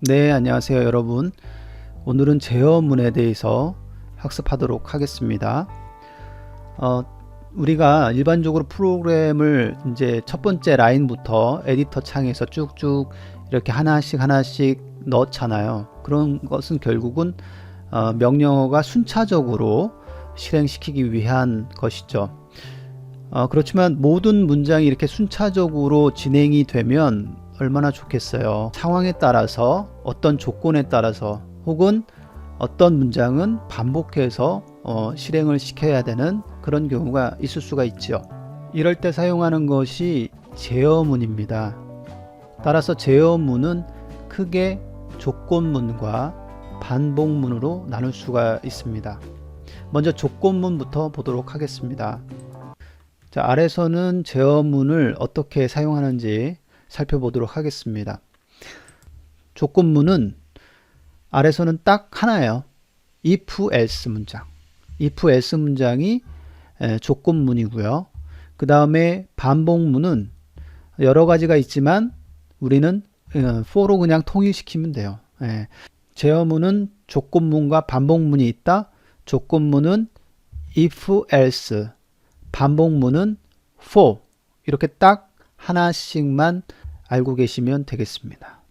네, 안녕하세요, 여러분. 오늘은 제어문에 대해서 학습하도록 하겠습니다. 어, 우리가 일반적으로 프로그램을 이제 첫 번째 라인부터 에디터 창에서 쭉쭉 이렇게 하나씩 넣잖아요. 그런 것은 결국은 명령어가 순차적으로 실행시키기 위한 것이죠. 그렇지만 모든 문장이 이렇게 순차적으로 진행이 되면 얼마나 좋겠어요. 상황에 따라서, 어떤 조건에 따라서, 혹은 어떤 문장은 반복해서 실행을 시켜야 되는 그런 경우가 있을 수가 있죠. 이럴 때 사용하는 것이 제어문입니다. 따라서 제어문은 크게 조건문과 반복문으로 나눌 수가 있습니다. 먼저 조건문부터 보도록 하겠습니다. 자, 아래서는 제어문을 어떻게 사용하는지 살펴보도록 하겠습니다. 조건문은 아래서는 딱 하나예요. if else 문장. if else 문장이 조건문이고요. 그 다음에 반복문은 여러 가지가 있지만 우리는 for로 그냥 통일시키면 돼요. 제어문은 조건문과 반복문이 있다. 조건문은 if else, 반복문은 for. 이렇게 딱 하나씩만 알고 계시면 되겠습니다.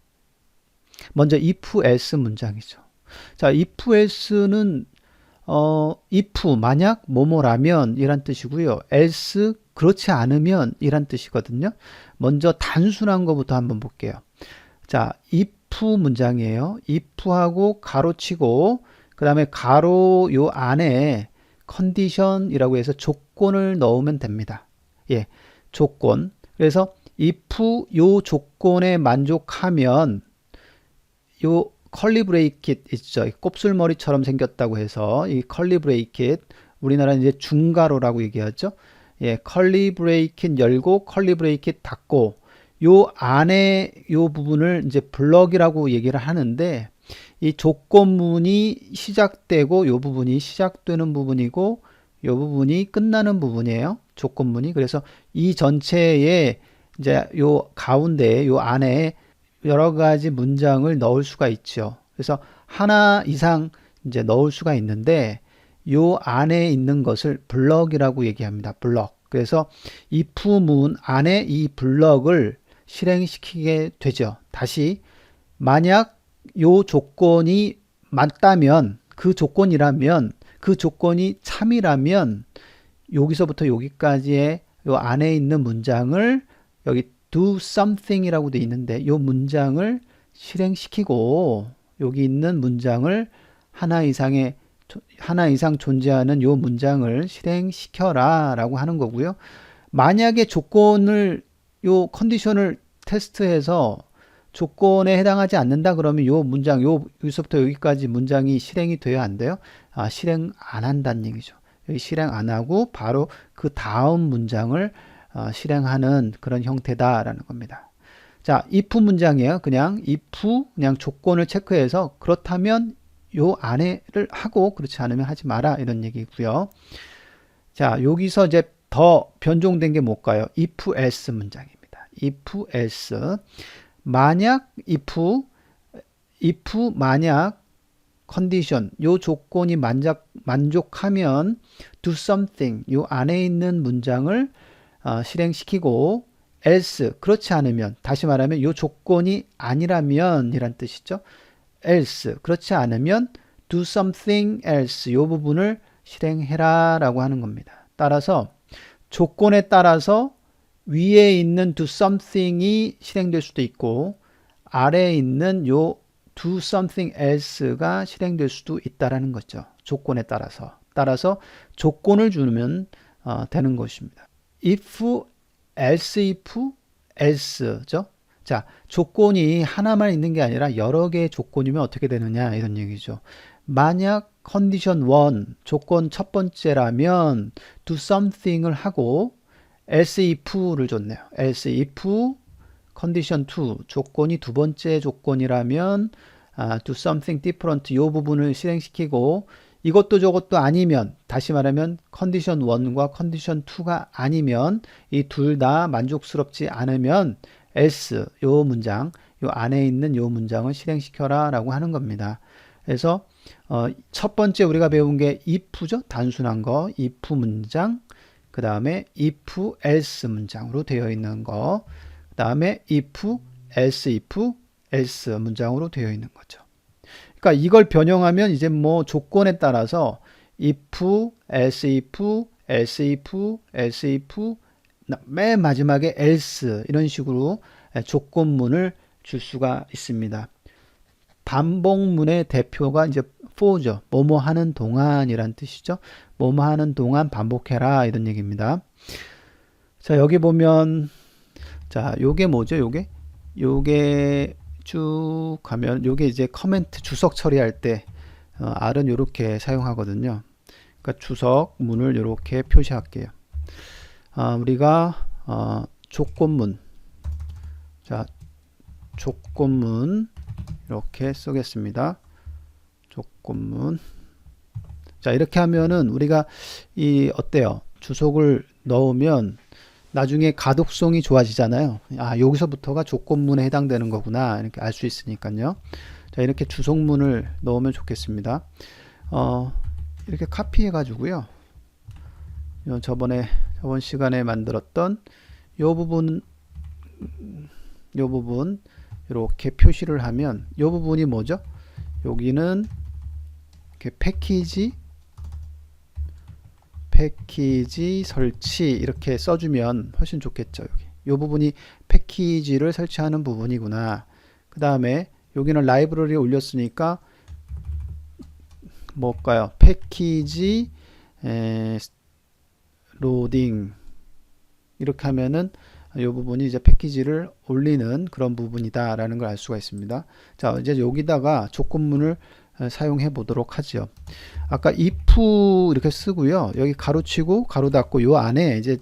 먼저 if else 문장이죠. 자, if else는 if 만약 뭐뭐라면 이란 뜻이고요. else 그렇지 않으면 이란 뜻이거든요. 먼저 단순한 것부터 한번 볼게요. 자, if 문장이에요. if하고 가로치고 그 다음에 가로 요 안에 컨디션이라고 해서 조건을 넣으면 됩니다. 예, 조건. 그래서 if 요 조건에 만족하면 요 컬리 브레이킷 있죠. 곱슬머리처럼 생겼다고 해서 이 컬리 브레이킷 우리나라는 이제 중가로라고 얘기하죠. 예, 컬리 브레이킷 열고 컬리 브레이킷 닫고 요 안에 요 부분을 이제 블럭이라고 얘기를 하는데 이 조건문이 시작되고 요 부분이 시작되는 부분이고 요 부분이 끝나는 부분이에요. 조건문이. 그래서 이 전체에 이제 요 가운데 요 안에 여러 가지 문장을 넣을 수가 있죠. 그래서 하나 이상 이제 넣을 수가 있는데 요 안에 있는 것을 블럭이라고 얘기합니다. 블럭. 그래서 if 문 안에 이 블럭을 실행시키게 되죠. 다시 만약 요 조건이 맞다면 그 조건이라면 그 조건이 참이라면 여기서부터 여기까지의 요 안에 있는 문장을 여기 do something 이라고 되어 있는데 요 문장을 실행시키고 여기 있는 문장을 하나 이상 존재하는 요 문장을 실행시켜라 라고 하는 거고요. 만약에 조건을 요 컨디션을 테스트해서 조건에 해당하지 않는다 그러면 요 문장 여기서부터 여기까지 문장이 실행이 돼야 안 돼요? 실행 안 한다는 얘기죠. 여기 실행 안 하고 바로 그 다음 문장을 실행하는 그런 형태다라는 겁니다. 자, if 문장이에요. 그냥 if 그냥 조건을 체크해서 그렇다면 요 안에를 하고 그렇지 않으면 하지 마라 이런 얘기고요. 자, 여기서 이제 더 변종된 게 뭘까요? if else 문장입니다. if else 만약 if 만약 컨디션 요 조건이 만족하면 do something 요 안에 있는 문장을 실행시키고 else 그렇지 않으면 다시 말하면 요 조건이 아니라면 이란 뜻이죠. else 그렇지 않으면 do something else 요 부분을 실행해라 라고 하는 겁니다. 따라서 조건에 따라서 위에 있는 do something이 실행될 수도 있고 아래에 있는 요 do something else가 실행될 수도 있다라는 거죠. 조건에 따라서 조건을 주면 되는 것입니다. if, else죠. 자, 조건이 하나만 있는 게 아니라 여러 개의 조건이면 어떻게 되느냐 이런 얘기죠. 만약 컨디션 1 조건 첫 번째라면 do something을 하고 else if를 줬네요. else if 컨디션 2 조건이 두 번째 조건이라면 do something different 이 부분을 실행시키고 이것도 저것도 아니면 다시 말하면 컨디션 1과 컨디션 2가 아니면 이 둘 다 만족스럽지 않으면 else 요 문장 요 안에 있는 요 문장을 실행시켜라 라고 하는 겁니다. 그래서 첫 번째 우리가 배운 게 if죠. 단순한 거 if 문장, 그 다음에 if else 문장으로 되어 있는 거, 그 다음에 if else 문장으로 되어 있는 거죠. 그러니까 이걸 변형하면 이제 뭐 조건에 따라서 if, else if 맨 마지막에 else 이런 식으로 조건문을 줄 수가 있습니다. 반복문의 대표가 이제 for죠. 뭐뭐 하는 동안이란 뜻이죠. 뭐뭐 하는 동안 반복해라 이런 얘기입니다. 자, 여기 보면 자, 요게 뭐죠? 요게 쭉 가면 요게 이제 커멘트 주석 처리할 때 R은 요렇게 사용하거든요. 그러니까 주석문을 요렇게 표시할게요. 우리가 조건문, 자, 조건문 이렇게 쓰겠습니다. 조건문. 자, 이렇게 하면은 우리가 어때요? 주석을 넣으면 나중에 가독성이 좋아지잖아요. 여기서부터가 조건문에 해당되는 거구나 이렇게 알 수 있으니까요. 자, 이렇게 주석문을 넣으면 좋겠습니다. 이렇게 카피해 가지고요. 저번 시간에 만들었던 요 부분 이렇게 표시를 하면 요 부분이 뭐죠? 여기는 이렇게 패키지 설치 이렇게 써주면 훨씬 좋겠죠. 요 부분이 패키지를 설치하는 부분이구나. 그 다음에 여기는 라이브러리에 올렸으니까 뭘까요? 패키지 로딩 이렇게 하면은 이 부분이 이제 패키지를 올리는 그런 부분이다 라는 걸 알 수가 있습니다. 자, 이제 여기다가 조건문을 사용해 보도록 하죠. 아까 if 이렇게 쓰고요. 여기 가로치고 가로 닫고 요 안에 이제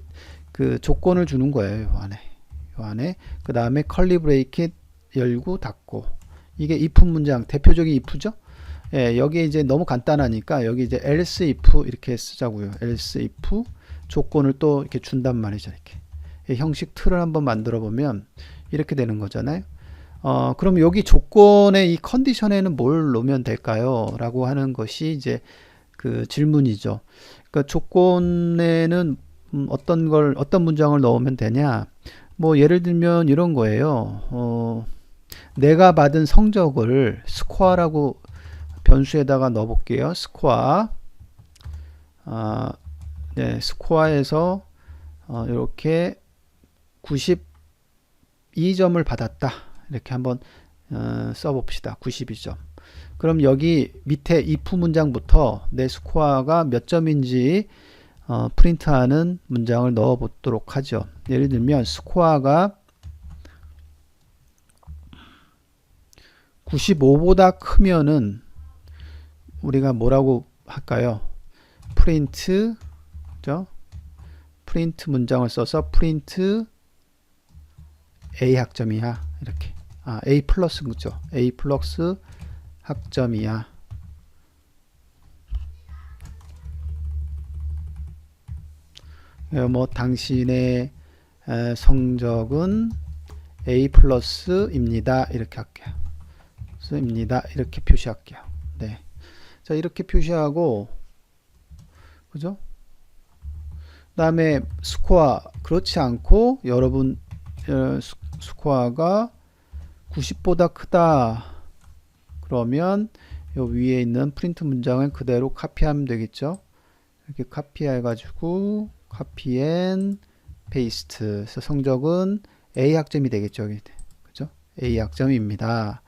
그 조건을 주는 거예요. 요 안에 그 다음에 curly bracket 열고 닫고, 이게 if 문장 대표적인 if죠. 예, 여기 이제 너무 간단하니까 여기 이제 else if 이렇게 쓰자고요. else if 조건을 또 이렇게 준단 말이죠. 이렇게 형식 틀을 한번 만들어 보면 이렇게 되는 거잖아요. 그럼 여기 조건의 이 컨디션에는 뭘 넣으면 될까요? 라고 하는 것이 이제 그 질문이죠. 그러니까 조건에는 어떤 문장을 넣으면 되냐? 뭐 예를 들면 이런 거예요. 내가 받은 성적을 스코어라고 변수에다가 넣어 볼게요. 스코어. 네, 스코어에서 이렇게 92점을 받았다. 이렇게 한번 써봅시다. 92점. 그럼 여기 밑에 if 문장부터 내 스코어가 몇 점인지 프린트하는 문장을 넣어 보도록 하죠. 예를 들면 스코어가 95보다 크면은 우리가 뭐라고 할까요? 프린트 문장을 써서 프린트 A 학점이야. 이렇게. A 플러스 그죠? A 플러스 학점이야. 뭐 당신의 성적은 A 플러스입니다. 이렇게 할게요. 입니다. 이렇게 표시할게요. 네. 자, 이렇게 표시하고 그죠? 그다음에 스코어 그렇지 않고 여러분 스코어가 90보다 크다. 그러면 요 위에 있는 프린트 문장을 그대로 카피하면 되겠죠. 이렇게 카피해 가지고 카피 앤 페이스트. 그래서 성적은 A 학점이 되겠죠. 그죠? A 학점입니다.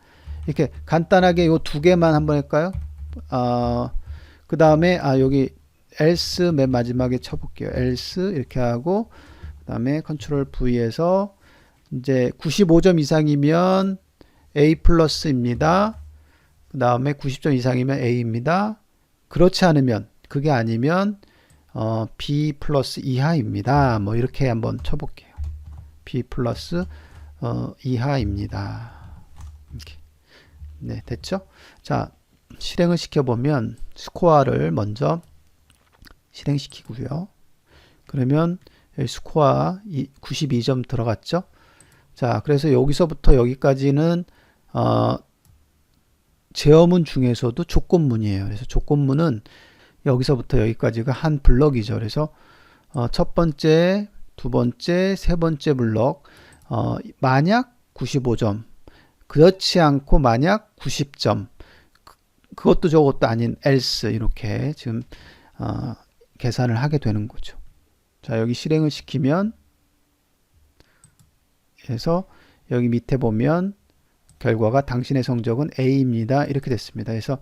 이렇게 간단하게 요 두 개만 한번 할까요? 그 다음에 여기 else 맨 마지막에 쳐볼게요. else 이렇게 하고 그 다음에 컨트롤 V에서 이제 95점 이상이면 A 플러스입니다. 그 다음에 90점 이상이면 A입니다. 그렇지 않으면 그게 아니면 B 플러스 이하입니다. 뭐 이렇게 한번 쳐볼게요. B 플러스 이하입니다. 이렇게. 네, 됐죠? 자, 실행을 시켜보면 스코어를 먼저 실행시키고요. 그러면 여기 스코어 92점 들어갔죠? 자, 그래서 여기서부터 여기까지는 제어문 중에서도 조건문이에요. 그래서 조건문은 여기서부터 여기까지가 한 블럭이죠. 그래서 첫 번째, 두 번째, 세 번째 블럭, 만약 95점, 그렇지 않고 만약 90점, 그것도 저것도 아닌 else, 이렇게 지금 계산을 하게 되는 거죠. 자, 여기 실행을 시키면, 그래서 여기 밑에 보면 결과가 당신의 성적은 A입니다. 이렇게 됐습니다. 그래서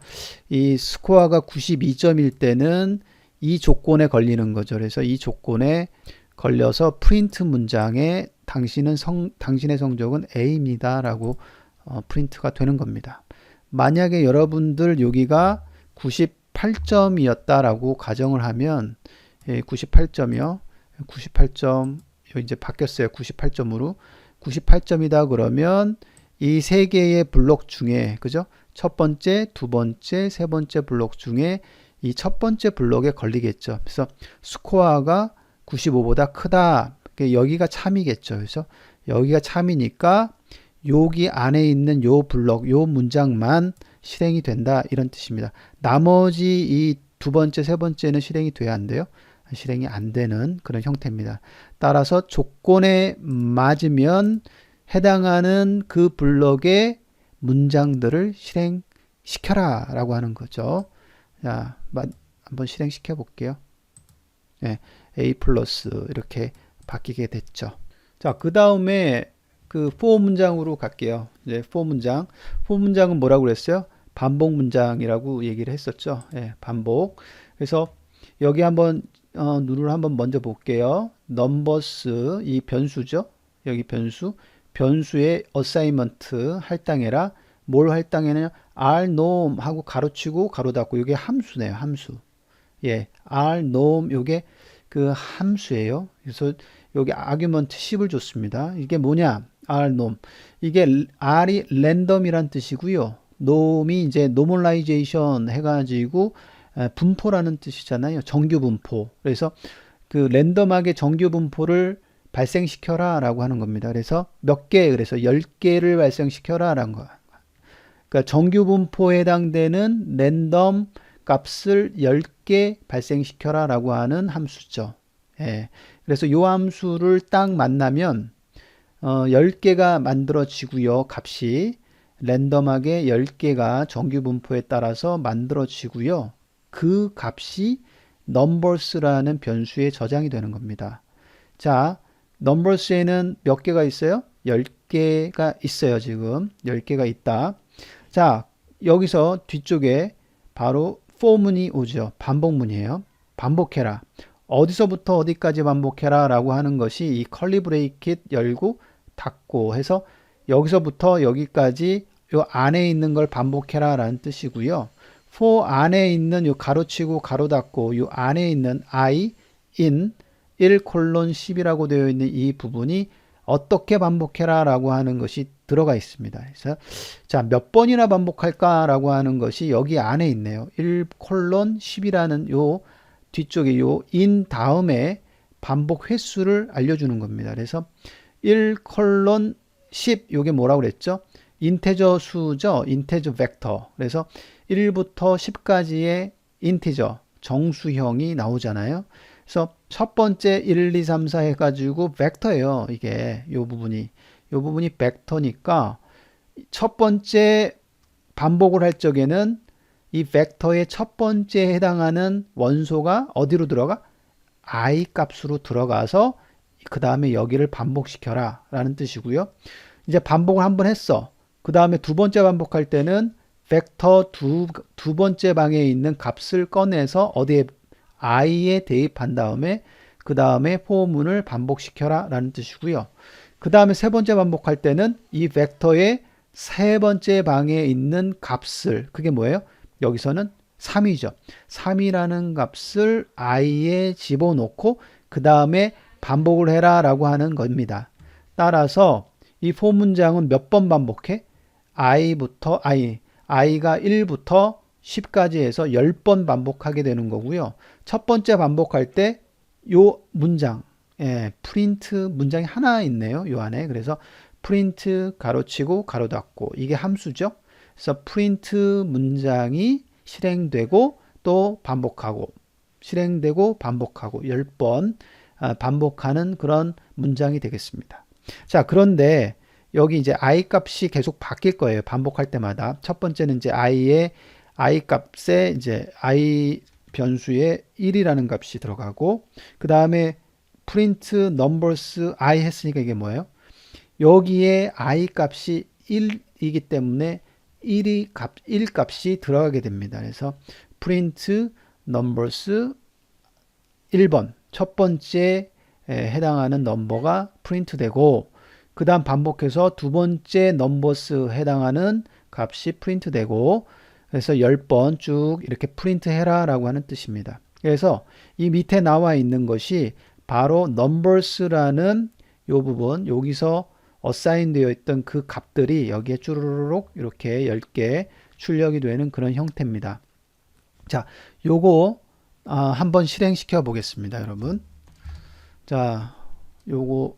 이 스코어가 92점일 때는 이 조건에 걸리는 거죠. 그래서 이 조건에 걸려서 프린트 문장에 당신의 성적은 A입니다. 라고 프린트가 되는 겁니다. 만약에 여러분들 여기가 98점이었다 라고 가정을 하면 98점이요. 98점 이제 바뀌었어요. 98점으로 98점이다 그러면 이 세 개의 블록 중에 그죠? 첫 번째, 두 번째, 세 번째 블록 중에 이 첫 번째 블록에 걸리겠죠. 그래서 스코어가 95보다 크다. 여기가 참이겠죠. 그래서 여기가 참이니까 여기 안에 있는 요 블록, 요 문장만 실행이 된다. 이런 뜻입니다. 나머지 이 두 번째, 세 번째는 실행이 돼야 안 돼요? 실행이 안 되는 그런 형태입니다. 따라서 조건에 맞으면 해당하는 그 블럭의 문장들을 실행시켜라 라고 하는 거죠. 자, 한번 실행시켜 볼게요. 네, A 플러스 이렇게 바뀌게 됐죠. 자, 그 다음에 그 for 문장으로 갈게요. 이제 for 문장. for 문장은 뭐라고 그랬어요? 반복 문장이라고 얘기를 했었죠. 네, 반복. 그래서 여기 한번 룰을 한번 먼저 볼게요. numbers 이 변수죠. 여기 변수의 assignment 할당해라. 뭘 할당해냐? rnom 하고 가로치고 가로 닫고 이게 함수네요. 함수. 예, rnom 요게 그 함수예요. 그래서 여기 argument 10을 줬습니다. 이게 뭐냐? rnom. 이게 r이 랜덤이란 뜻이고요. nom이 이제 normalization 해가지고 분포라는 뜻이잖아요. 정규 분포. 그래서 그 랜덤하게 정규 분포를 발생시켜라 라고 하는 겁니다. 그래서 몇 개, 그래서 10개를 발생시켜라 라는 거. 그러니까 정규 분포에 해당되는 랜덤 값을 10개 발생시켜라 라고 하는 함수죠. 예. 그래서 요 함수를 딱 만나면 10개가 만들어지고요. 값이 랜덤하게 10개가 정규 분포에 따라서 만들어지고요. 그 값이 numbers라는 변수에 저장이 되는 겁니다. 자, numbers에는 몇 개가 있어요? 10개가 있어요. 지금 10개가 있다. 자, 여기서 뒤쪽에 바로 for문이 오죠. 반복문이에요. 반복해라. 어디서부터 어디까지 반복해라 라고 하는 것이 이 curly bracket 열고 닫고 해서 여기서부터 여기까지 요 안에 있는 걸 반복해라 라는 뜻이고요. for 안에 있는 요 가로치고 가로 닫고 요 안에 있는 I in 1:10이라고 되어 있는 이 부분이 어떻게 반복해라 라고 하는 것이 들어가 있습니다. 그래서 자, 몇 번이나 반복할까 라고 하는 것이 여기 안에 있네요. 1:10이라는 요 뒤쪽에 요 in 다음에 반복 횟수를 알려주는 겁니다. 그래서 1:10 요게 뭐라고 그랬죠? 인테저 수죠. 인테저 벡터. 그래서 1부터 10까지의 인티저 정수형이 나오잖아요. 그래서 첫 번째 1, 2, 3, 4 해가지고 벡터예요. 이게 요 부분이 벡터니까 첫 번째 반복을 할 적에는 이 벡터의 첫 번째에 해당하는 원소가 어디로 들어가? I 값으로 들어가서 그 다음에 여기를 반복시켜라 라는 뜻이고요. 이제 반복을 한번 했어. 그 다음에 두 번째 반복할 때는 벡터 두 번째 방에 있는 값을 꺼내서 어디에 i에 대입한 다음에 그 다음에 포문을 반복시켜라 라는 뜻이고요. 그 다음에 세 번째 반복할 때는 이 벡터의 세 번째 방에 있는 값을 그게 뭐예요? 여기서는 3이죠. 3이라는 값을 i에 집어넣고 그 다음에 반복을 해라 라고 하는 겁니다. 따라서 이 for 문장은 몇 번 반복해? i가 1부터 10까지 해서 10번 반복하게 되는 거고요. 첫 번째 반복할 때 요 문장, 프린트 문장이 하나 있네요. 요 안에. 그래서 프린트 가로치고 가로 닫고 이게 함수죠. 그래서 프린트 문장이 실행되고 또 반복하고 실행되고 반복하고 10번 반복하는 그런 문장이 되겠습니다. 자, 그런데 여기 이제 i 값이 계속 바뀔 거예요. 반복할 때마다. 첫 번째는 이제 i 값에 이제 i 변수에 1이라는 값이 들어가고 그 다음에 print numbers i 했으니까 이게 뭐예요? 여기에 i 값이 1이기 때문에 1 값이 들어가게 됩니다. 그래서 print numbers 1번 첫 번째 해당하는 넘버가 프린트 되고 그 다음 반복해서 두 번째 넘버스 해당하는 값이 프린트 되고 그래서 10번 쭉 이렇게 프린트 해라 라고 하는 뜻입니다. 그래서 이 밑에 나와 있는 것이 바로 numbers라는 요 부분 여기서 어사인 되어 있던 그 값들이 여기에 쭈루루룩 이렇게 10개 출력이 되는 그런 형태입니다. 자, 요거 한번 실행시켜 보겠습니다, 여러분. 자, 요거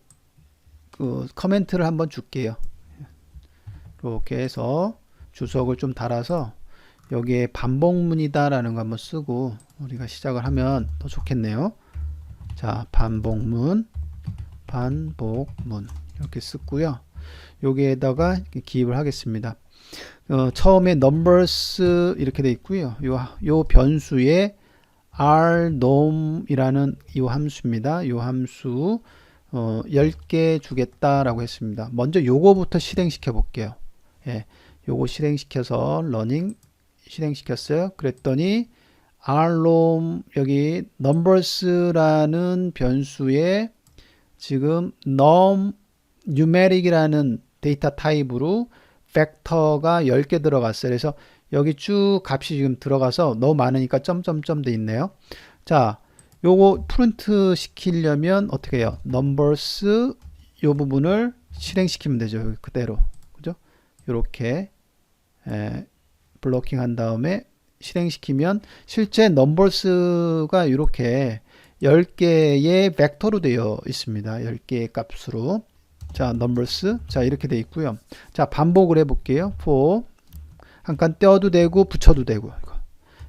그 커멘트를 한번 줄게요. 이렇게 해서 주석을 좀 달아서 여기에 반복문이다 라는 거 한번 쓰고 우리가 시작을 하면 더 좋겠네요. 자, 반복문 이렇게 쓰고요. 여기에다가 기입을 하겠습니다. 처음에 numbers 이렇게 돼 있고요. 요 변수에 rnom 이 함수입니다. 이 함수 10개 주겠다라고 했습니다. 먼저 요거부터 실행시켜 볼게요. 예, 요거 실행시켜서 러닝 실행시켰어요. 그랬더니 rnom 여기 numbers라는 변수에 지금 numeric이라는 데이터 타입으로 팩터가 10개 들어갔어요. 그래서 여기 쭉 값이 지금 들어가서 너무 많으니까 점점점 돼 있네요. 자, 요거 프린트 시키려면 어떻게 해요? numbers 요 부분을 실행시키면 되죠. 여기 그대로. 그죠? 요렇게 블로킹 한 다음에 실행시키면 실제 numbers가 이렇게 10개의 벡터로 되어 있습니다. 10개의 값으로. 자, numbers. 자, 이렇게 되어 있고요. 자, 반복을 해 볼게요. for 한 칸 떼어도 되고 붙여도 되고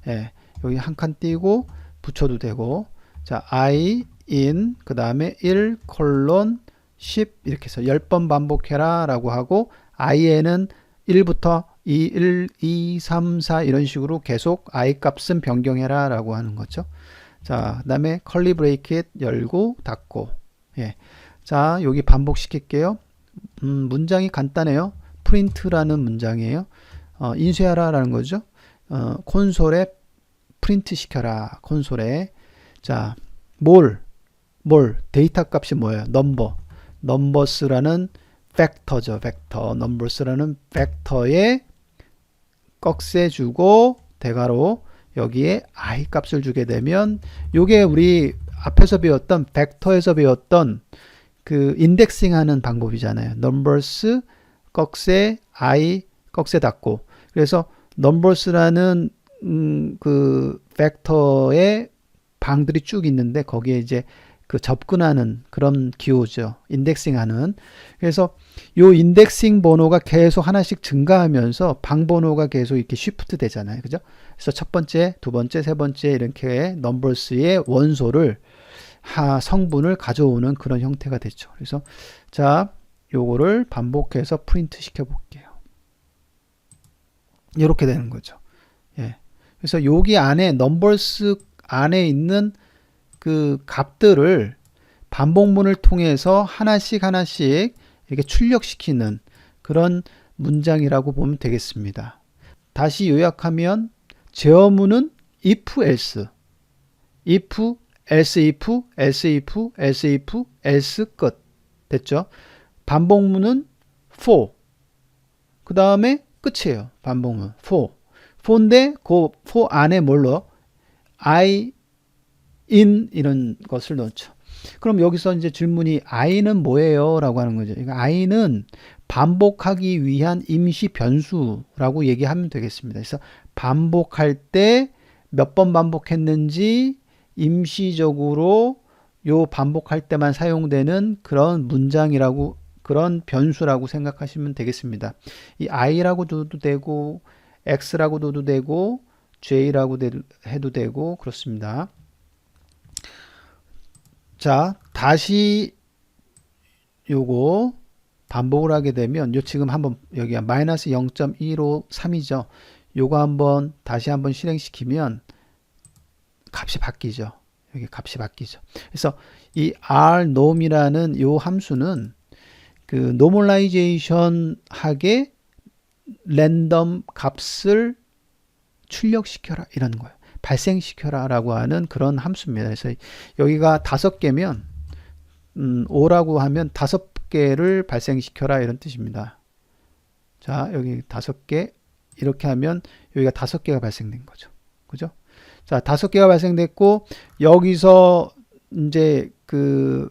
예, 여기 한 칸 띄고 붙여도 되고 자 i in 그 다음에 1 콜론 10 이렇게 해서 10번 반복해라 라고 하고 i에는 1부터 2, 1, 2, 3, 4 이런 식으로 계속 i 값은 변경해라 라고 하는 거죠. 자, 그 다음에 curly bracket 열고 닫고 예. 자, 여기 반복시킬게요. 문장이 간단해요. print라는 문장이에요. 인쇄하라 라는 거죠. 콘솔에 프린트 시켜라. 콘솔에. 자, 데이터 값이 뭐예요? 넘버스라는 팩터죠. 벡터. 넘버스라는 벡터에 꺽쇠 주고 대괄호 여기에 i 값을 주게 되면 요게 우리 앞에서 배웠던 벡터에서 배웠던 그 인덱싱 하는 방법이잖아요. numbers 꺽쇠 i 꺽쇠 닫고 그래서 numbers라는 그 팩터의 방들이 쭉 있는데 거기에 이제 그 접근하는 그런 기호죠. 인덱싱하는. 그래서 요 인덱싱 번호가 계속 하나씩 증가하면서 방 번호가 계속 이렇게 쉬프트 되잖아요. 그죠? 그래서 첫 번째, 두 번째, 세 번째 이렇게 넘버스의 원소를 성분을 가져오는 그런 형태가 되죠. 그래서 자, 요거를 반복해서 프린트 시켜 볼게요. 이렇게 되는 거죠. 예. 그래서 여기 안에 numbers 안에 있는 그 값들을 반복문을 통해서 하나씩 이렇게 출력시키는 그런 문장이라고 보면 되겠습니다. 다시 요약하면 제어문은 if else, if else if else if else if else 끝 됐죠. 반복문은 for 그 다음에 끝이에요. 반복문 for인데 그 for 안에 뭘로 I in 이런 것을 넣죠. 그럼 여기서 이제 질문이 i는 뭐예요? 라고 하는 거죠. 그러니까 i는 반복하기 위한 임시 변수라고 얘기하면 되겠습니다. 그래서 반복할 때 몇 번 반복했는지 임시적으로 요 반복할 때만 사용되는 그런 문장이라고 그런 변수라고 생각하시면 되겠습니다. 이 i라고 둬도 되고 x라고 둬도 되고 j라고 해도 되고 그렇습니다. 자, 다시 요거 반복을 하게 되면 요 지금 한번 여기가 마이너스 0.153이죠. 요거 한번 다시 한번 실행시키면 값이 바뀌죠. 여기 값이 바뀌죠. 그래서 이 rnom이라는 요 함수는 그 노멀라이제이션 하게 랜덤 값을 출력시켜라 이런 거예요. 발생시켜라 라고 하는 그런 함수입니다. 그래서 여기가 5개면 5라고 하면 5개를 발생시켜라 이런 뜻입니다. 자, 여기 5개 이렇게 하면 여기가 5개가 발생된 거죠. 그죠? 자, 5개가 발생됐고 여기서 이제 그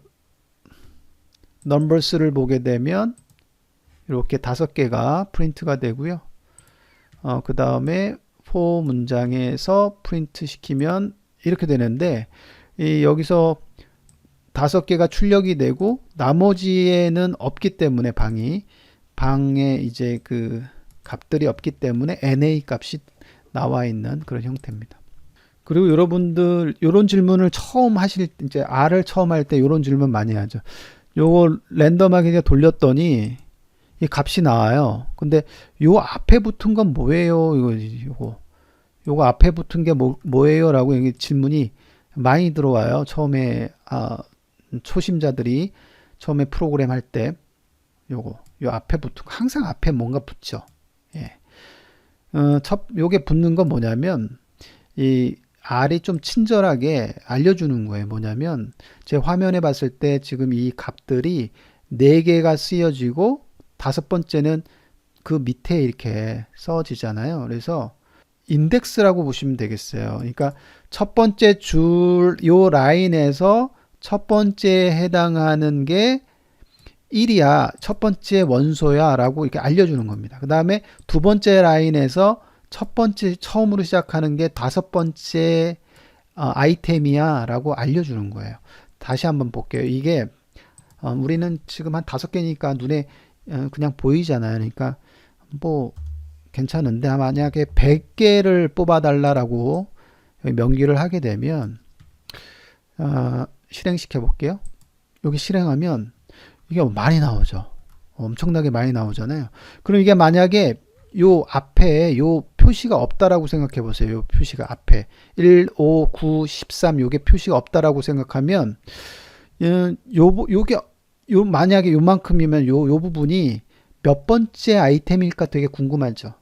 넘버스를 보게 되면 이렇게 5개가 프린트가 되고요. 그 다음에 for 문장에서 프린트 시키면 이렇게 되는데 여기서 5개가 출력이 되고 나머지에는 없기 때문에 방에 이제 그 값들이 없기 때문에 NA 값이 나와 있는 그런 형태입니다. 그리고 여러분들 이런 질문을 처음 하실 이제 R을 처음 할 때 이런 질문 많이 하죠. 요거 랜덤하게 돌렸더니 이 값이 나와요. 근데 요 앞에 붙은 건 뭐예요? 요거 앞에 붙은 게 뭐예요? 라고 질문이 많이 들어와요. 처음에 초심자들이 처음에 프로그램 할 때 요 앞에 붙은 거 항상 앞에 뭔가 붙죠. 예. 요게 붙는 건 뭐냐면 이 R이 좀 친절하게 알려주는 거예요. 뭐냐면 제 화면에 봤을 때 지금 이 값들이 4개가 쓰여지고 5번째는 그 밑에 이렇게 써지잖아요. 그래서 인덱스라고 보시면 되겠어요. 그러니까 첫 번째 줄 요 라인에서 첫 번째에 해당하는 게 1이야. 첫 번째 원소야 라고 이렇게 알려주는 겁니다. 그 다음에 두 번째 라인에서 첫 번째 처음으로 시작하는 게 5번째 아이템이야 라고 알려주는 거예요. 다시 한번 볼게요. 이게 우리는 지금 한 5개니까 눈에 그냥 보이잖아요. 그러니까 뭐 괜찮은데 만약에 100개를 뽑아달라고 명기를 하게 되면 실행시켜 볼게요. 여기 실행하면 이게 많이 나오죠. 엄청나게 많이 나오잖아요. 그럼 이게 만약에 요 앞에 요 표시가 없다라고 생각해 보세요. 요 표시가 앞에 1, 5, 9, 13 요게 표시가 없다라고 생각하면 요게 만약에 요만큼이면 요 부분이 몇 번째 아이템일까 되게 궁금하죠.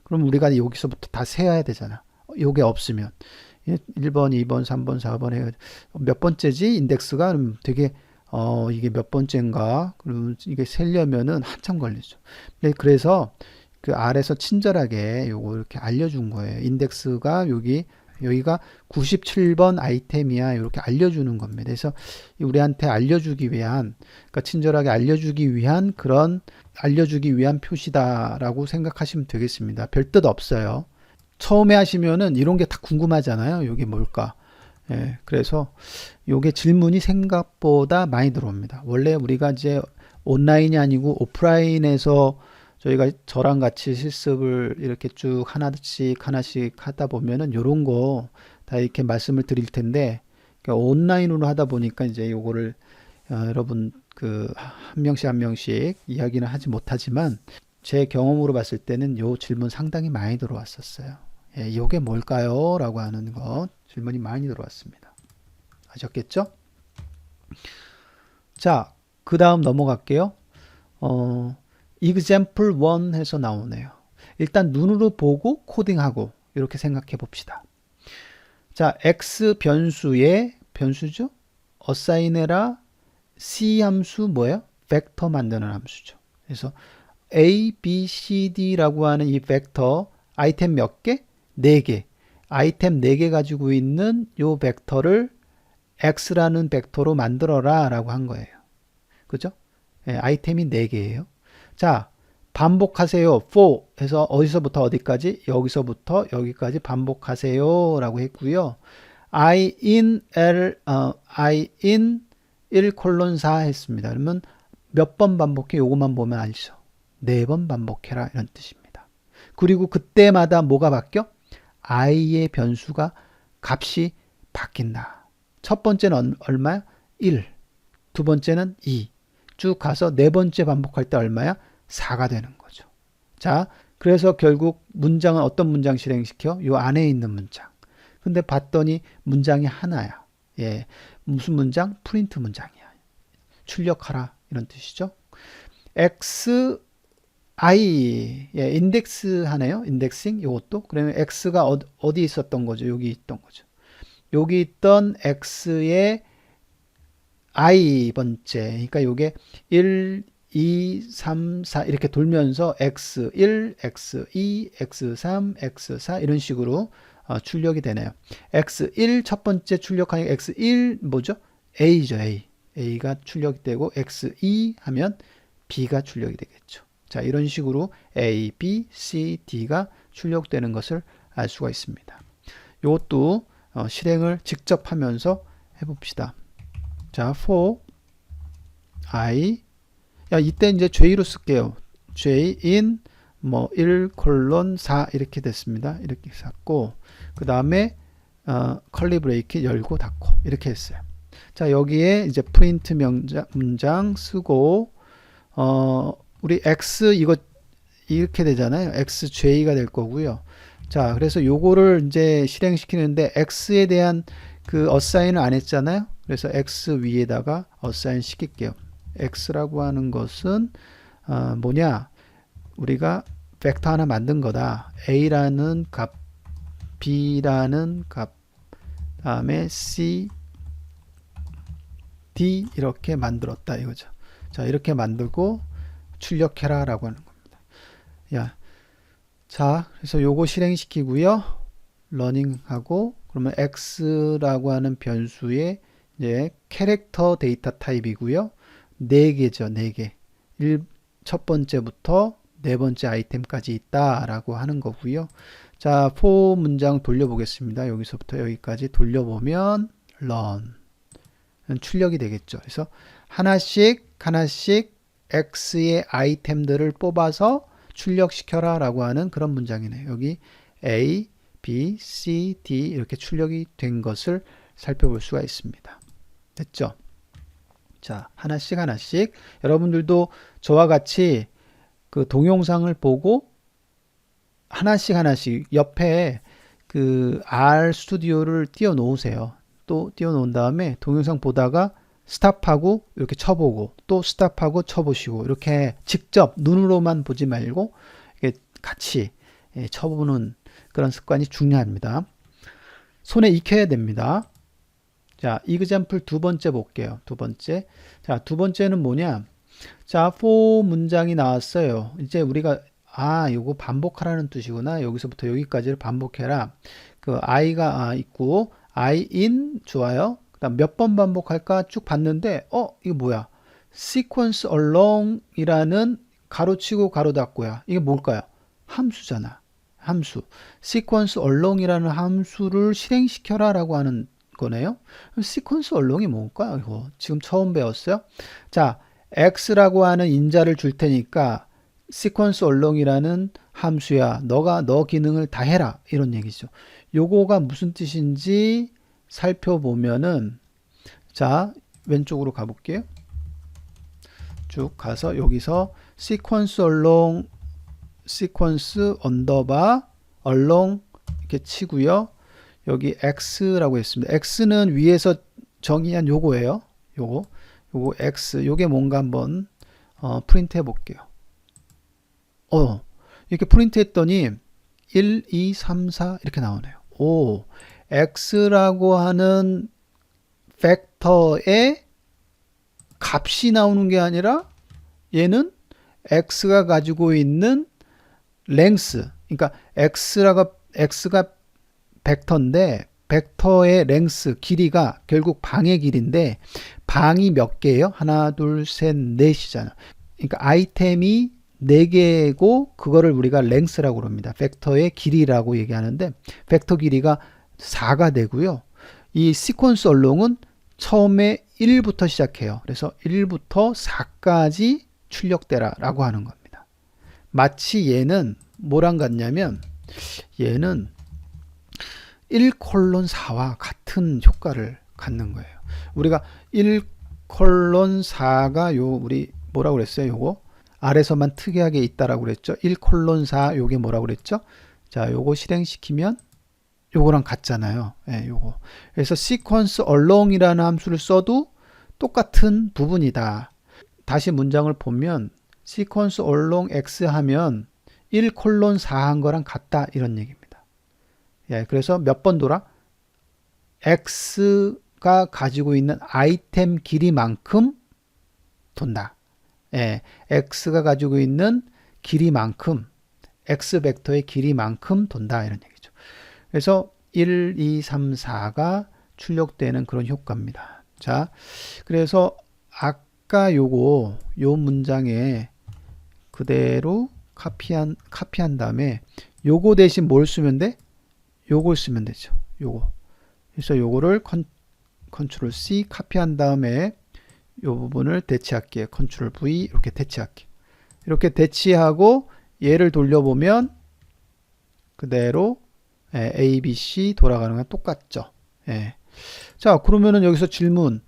그럼 우리가 여기서부터 다 세어야 되잖아. 요게 없으면 1번, 2번, 3번, 4번 해 몇 번째지 인덱스가 되게 이게 몇 번째인가? 그럼 이게 세려면은 한참 걸리죠. 그래서 그 아래서 친절하게 요거 이렇게 알려준 거예요. 인덱스가 여기가 97번 아이템이야. 이렇게 알려주는 겁니다. 그래서 우리한테 알려주기 위한, 그러니까 친절하게 알려주기 위한 그런 알려주기 위한 표시다라고 생각하시면 되겠습니다. 별 뜻 없어요. 처음에 하시면은 이런 게 다 궁금하잖아요. 이게 뭘까? 예, 그래서 요게 질문이 생각보다 많이 들어옵니다. 원래 우리가 이제 온라인이 아니고 오프라인에서 저랑 같이 실습을 이렇게 쭉 하나씩 하다 보면은 요런 거 다 이렇게 말씀을 드릴 텐데, 그러니까 온라인으로 하다 보니까 이제 요거를 여러분 그 한 명씩 이야기는 하지 못하지만 제 경험으로 봤을 때는 요 질문 상당히 많이 들어왔었어요. 예, 요게 뭘까요? 라고 하는 거 질문이 많이 들어왔습니다. 아셨겠죠? 자, 그 다음 넘어갈게요. example 1 해서 나오네요. 일단 눈으로 보고 코딩하고 이렇게 생각해 봅시다. 자, x 변수죠? assign해라 c 함수 뭐예요? 벡터 만드는 함수죠. 그래서 a, b, c, d라고 하는 이 벡터 아이템 몇 개? 4개. 아이템 4개 가지고 있는 요 벡터를 x라는 벡터로 만들어라 라고 한 거예요. 그죠? 예, 아이템이 4개예요. 자, 반복하세요. for 해서 어디서부터 어디까지? 여기서부터 여기까지 반복하세요 라고 했고요. i in 1:4 했습니다. 그러면 몇 번 반복해? 요것만 보면 알죠. 4번 반복해라 이런 뜻입니다. 그리고 그때마다 뭐가 바뀌어? i의 변수가 값이 바뀐다. 첫 번째는 얼마야? 1. 두 번째는 2. 쭉 가서 네 번째 반복할 때 얼마야? 4가 되는 거죠. 자, 그래서 결국 문장은 어떤 문장 실행시켜? 요 안에 있는 문장. 근데 봤더니 문장이 하나야. 예. 무슨 문장? 프린트 문장이야. 출력하라 이런 뜻이죠. x i 예, 인덱스 하네요. 인덱싱 요것도. 그러면 x가 어디 있었던 거죠? 여기 있던 거죠. 여기 있던 x의 i 번째. 그러니까 요게 1 2 3 4 이렇게 돌면서 x1, x2, x3, x4 이런 식으로 출력이 되네요. x1 첫 번째 출력하니까 x1 뭐죠? a죠. a가 출력이 되고 x2 하면 b가 출력이 되겠죠. 자, 이런 식으로 a, b, c, d가 출력되는 것을 알 수가 있습니다. 이것도 실행을 직접 하면서 해봅시다. 자, for i 이때 이제 J로 쓸게요. J in 1:4 이렇게 됐습니다. 이렇게 샀고 그 다음에 컬리 브레이크 열고 닫고 이렇게 했어요. 자, 여기에 이제 프린트 문장 쓰고 우리 x 이거 이렇게 되잖아요. xj가 될 거고요. 자, 그래서 요거를 이제 실행시키는데 x에 대한 그 어사인을 안 했잖아요. 그래서 x 위에다가 어사인 시킬게요. x라고 하는 것은 뭐냐? 우리가 벡터 하나 만든 거다. a라는 값, b라는 값, 다음에 c, d 이렇게 만들었다 이거죠. 자, 이렇게 만들고 출력해라 라고 하는 겁니다. 자, 그래서 요거 실행시키고요. 러닝하고 그러면 x라고 하는 변수의 이제 캐릭터 데이터 타입이고요. 4개죠. 4개. 첫 번째부터 네 번째 아이템까지 있다라고 하는 거고요. 자, for 문장 돌려보겠습니다. 여기서부터 여기까지 돌려보면 run 출력이 되겠죠. 그래서 하나씩 x의 아이템들을 뽑아서 출력시켜라 라고 하는 그런 문장이네요. 여기 a, b, c, d 이렇게 출력이 된 것을 살펴볼 수가 있습니다. 됐죠? 자, 하나씩 여러분들도 저와 같이 그 동영상을 보고 하나씩 옆에 그 R 스튜디오를 띄워 놓으세요. 또 띄워 놓은 다음에 동영상 보다가 스탑하고 이렇게 쳐보고 또 스탑하고 쳐보시고 이렇게 직접 눈으로만 보지 말고 이렇게 같이 쳐보는 그런 습관이 중요합니다. 손에 익혀야 됩니다. 자, example 두 번째 볼게요. 두 번째. 자, 두 번째는 뭐냐? 자, for 문장이 나왔어요. 이제 우리가 요거 반복하라는 뜻이구나. 여기서부터 여기까지를 반복해라. 그 i가 있고 I in 좋아요. 그다음 몇 번 반복할까 쭉 봤는데 이거 뭐야? sequence along이라는 가로치고 가로 닫고야. 이게 뭘까요? 함수잖아. 함수. sequence along이라는 함수를 실행시켜라라고 하는 거네요. sequence along이 뭘까요? 이거 지금 처음 배웠어요. 자, x라고 하는 인자를 줄 테니까 sequence along이라는 함수야. 너 기능을 다 해라. 이런 얘기죠. 요거가 무슨 뜻인지 살펴보면은 자, 왼쪽으로 가볼게요. 쭉 가서 여기서 sequence along sequence underbar along 이렇게 치고요. 여기 x라고 했습니다. x는 위에서 정의한 요거예요. 요거 x 요게 뭔가 한번 프린트 해 볼게요. 이렇게 프린트 했더니 1, 2, 3, 4 이렇게 나오네요. x라고 하는 팩터의 값이 나오는 게 아니라 얘는 x가 가지고 있는 랭스, 그러니까 x가 벡터인데 벡터의 랭스, 길이가 결국 방의 길인데 방이 몇 개예요? 하나, 둘, 셋, 넷이잖아. 그러니까 아이템이 4개고 그거를 우리가 랭스라고 합니다. 벡터의 길이라고 얘기하는데 벡터 길이가 4가 되고요. 이 시퀀스 얼롱은 처음에 1부터 시작해요. 그래서 1부터 4까지 출력되라 라고 하는 겁니다. 마치 얘는 뭐랑 같냐면 얘는 1:4와 같은 효과를 갖는 거예요. 우리가 1:4가 우리 뭐라고 그랬어요? 요거 아래서만 특이하게 있다라고 그랬죠. 1:4 요게 뭐라고 그랬죠? 자, 요거 실행시키면 요거랑 같잖아요. 예, 요거. 그래서 sequence along이라는 함수를 써도 똑같은 부분이다. 다시 문장을 보면 sequence along x 하면 1:4 한 거랑 같다 이런 얘기입니다. 예, 그래서 몇 번 돌아? x가 가지고 있는 아이템 길이만큼 돈다. 예, x가 가지고 있는 길이만큼 x 벡터의 길이만큼 돈다 이런 얘기죠. 그래서 1, 2, 3, 4가 출력되는 그런 효과입니다. 자, 그래서 아까 요 문장에 그대로 카피한 다음에 요거 대신 뭘 쓰면 돼? 요걸 쓰면 되죠. 요거. 그래서 요거를 컨트롤 C 카피한 다음에 요 부분을 대치할게요. 컨트롤 V 이렇게 대치할게요. 이렇게 대치하고 얘를 돌려보면 그대로 A, B, C 돌아가는 건 똑같죠. 예. 자, 그러면은 여기서 질문.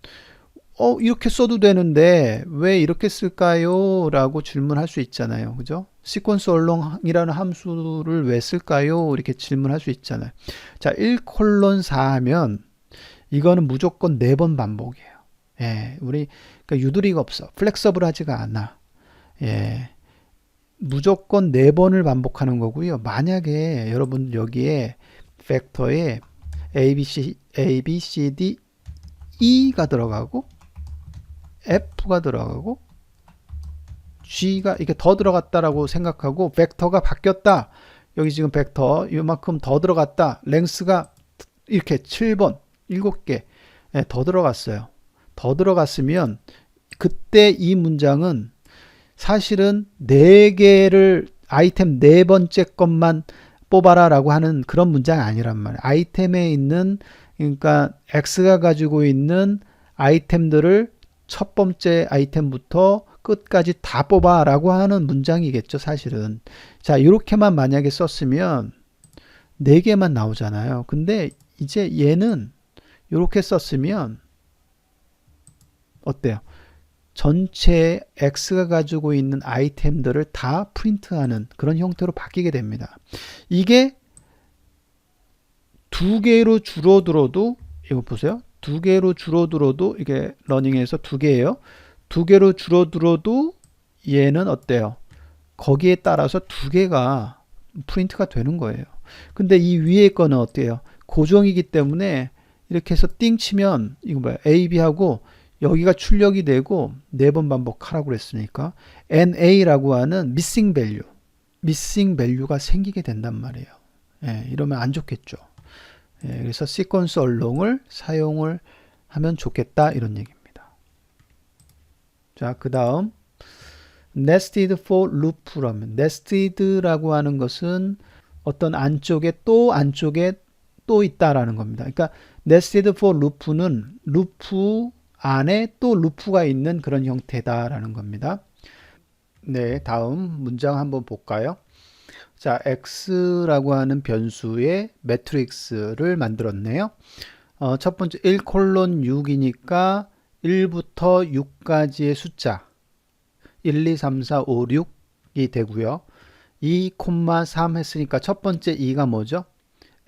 이렇게 써도 되는데 왜 이렇게 쓸까요? 라고 질문할 수 있잖아요. 그죠? sequence along이라는 함수를 왜 쓸까요? 이렇게 질문할 수 있잖아요. 자, 1:4 하면 이거는 무조건 4번 반복이에요. 예. 우리 그러니까 유도리가 없어. 플렉서블하지가 않아. 예. 무조건 4번을 반복하는 거고요. 만약에 여러분 여기에 벡터에 A, B, C, D, E가 들어가고 F가 들어가고 G가 이렇게 더 들어갔다라고 생각하고 벡터가 바뀌었다. 여기 지금 벡터 이만큼 더 들어갔다. 랭스가 이렇게 7번, 7개 더 들어갔어요. 더 들어갔으면 그때 이 문장은 사실은 4개를 아이템 4번째 것만 뽑아라 라고 하는 그런 문장이 아니란 말이에요. 아이템에 있는 그러니까 X가 가지고 있는 아이템들을 첫 번째 아이템부터 끝까지 다 뽑아 라고 하는 문장이겠죠 사실은. 자, 이렇게만 만약에 썼으면 4개만 나오잖아요. 근데 이제 얘는 이렇게 썼으면 어때요? 전체 X가 가지고 있는 아이템들을 다 프린트하는 그런 형태로 바뀌게 됩니다. 이게 2개로 줄어들어도 이거 보세요. 2개로 줄어들어도 이게 러닝에서 2개예요. 2개로 줄어들어도 얘는 어때요? 거기에 따라서 2개가 프린트가 되는 거예요. 근데 이 위에 거는 어때요? 고정이기 때문에 이렇게 해서 띵 치면 이거 뭐야? A, B하고 여기가 출력이 되고 4번 반복하라고 그랬으니까 NA라고 하는 missing value가 생기게 된단 말이에요. 예, 이러면 안 좋겠죠. 예, 그래서 sequence along을 사용을 하면 좋겠다 이런 얘기입니다. 자, 그 다음 nested for loop라면 nested라고 하는 것은 어떤 안쪽에 또 있다라는 겁니다. 그러니까 nested for loop는 루프 안에 또 루프가 있는 그런 형태다라는 겁니다. 네, 다음 문장 한번 볼까요? 자, x라고 하는 변수의 매트릭스를 만들었네요. 첫 번째 1:6이니까 1부터 6까지의 숫자 1, 2, 3, 4, 5, 6이 되고요. 2,3 했으니까 첫 번째 2가 뭐죠?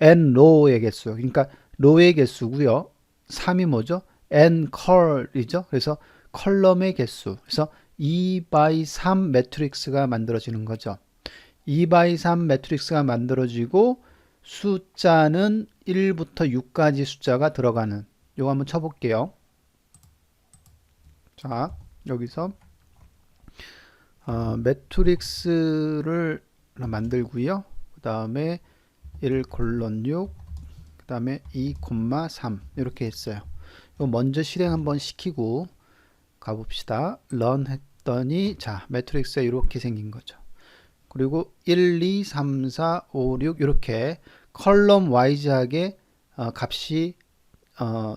n row의 개수. 그러니까 row의 개수고요. 3이 뭐죠? n col이죠. 그래서 컬럼의 개수. 그래서 2x3 매트릭스가 만들어지는 거죠. 2x3 매트릭스가 만들어지고 숫자는 1부터 6까지 숫자가 들어가는 요거 한번 쳐볼게요. 자, 여기서 매트릭스를 만들고요. 그 다음에 1:6 그 다음에 2,3 이렇게 했어요. 먼저 실행 한번 시키고 가봅시다. run 했더니 자, 매트릭스가 이렇게 생긴 거죠. 그리고 1, 2, 3, 4, 5, 6 이렇게 컬럼 와이즈하게 값이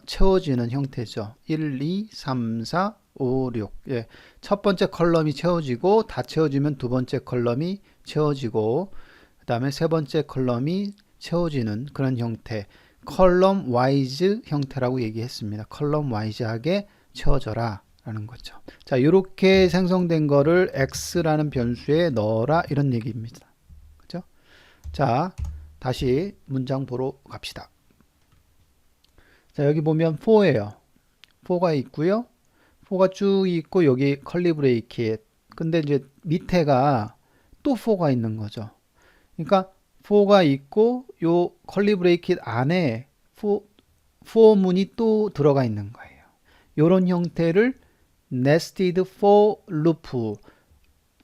채워지는 형태죠. 1, 2, 3, 4, 5, 6. 예. 첫 번째 컬럼이 채워지고 다 채워지면 두 번째 컬럼이 채워지고 그 다음에 세 번째 컬럼이 채워지는 그런 형태. 컬럼 와이즈 형태라고 얘기했습니다. 컬럼 와이즈하게 채워져라 라는 거죠. 자, 이렇게 생성된 거를 x라는 변수에 넣어라 이런 얘기입니다. 그죠? 자, 다시 문장 보러 갑시다. 자, 여기 보면 for예요. for가 있고요. for가 쭉 있고 여기 curly bracket. 근데 이제 밑에가 또 for가 있는 거죠. 그러니까 for가 있고 요 curly bracket 안에 for 문이 또 들어가 있는 거예요. 요런 형태를 nested for loop,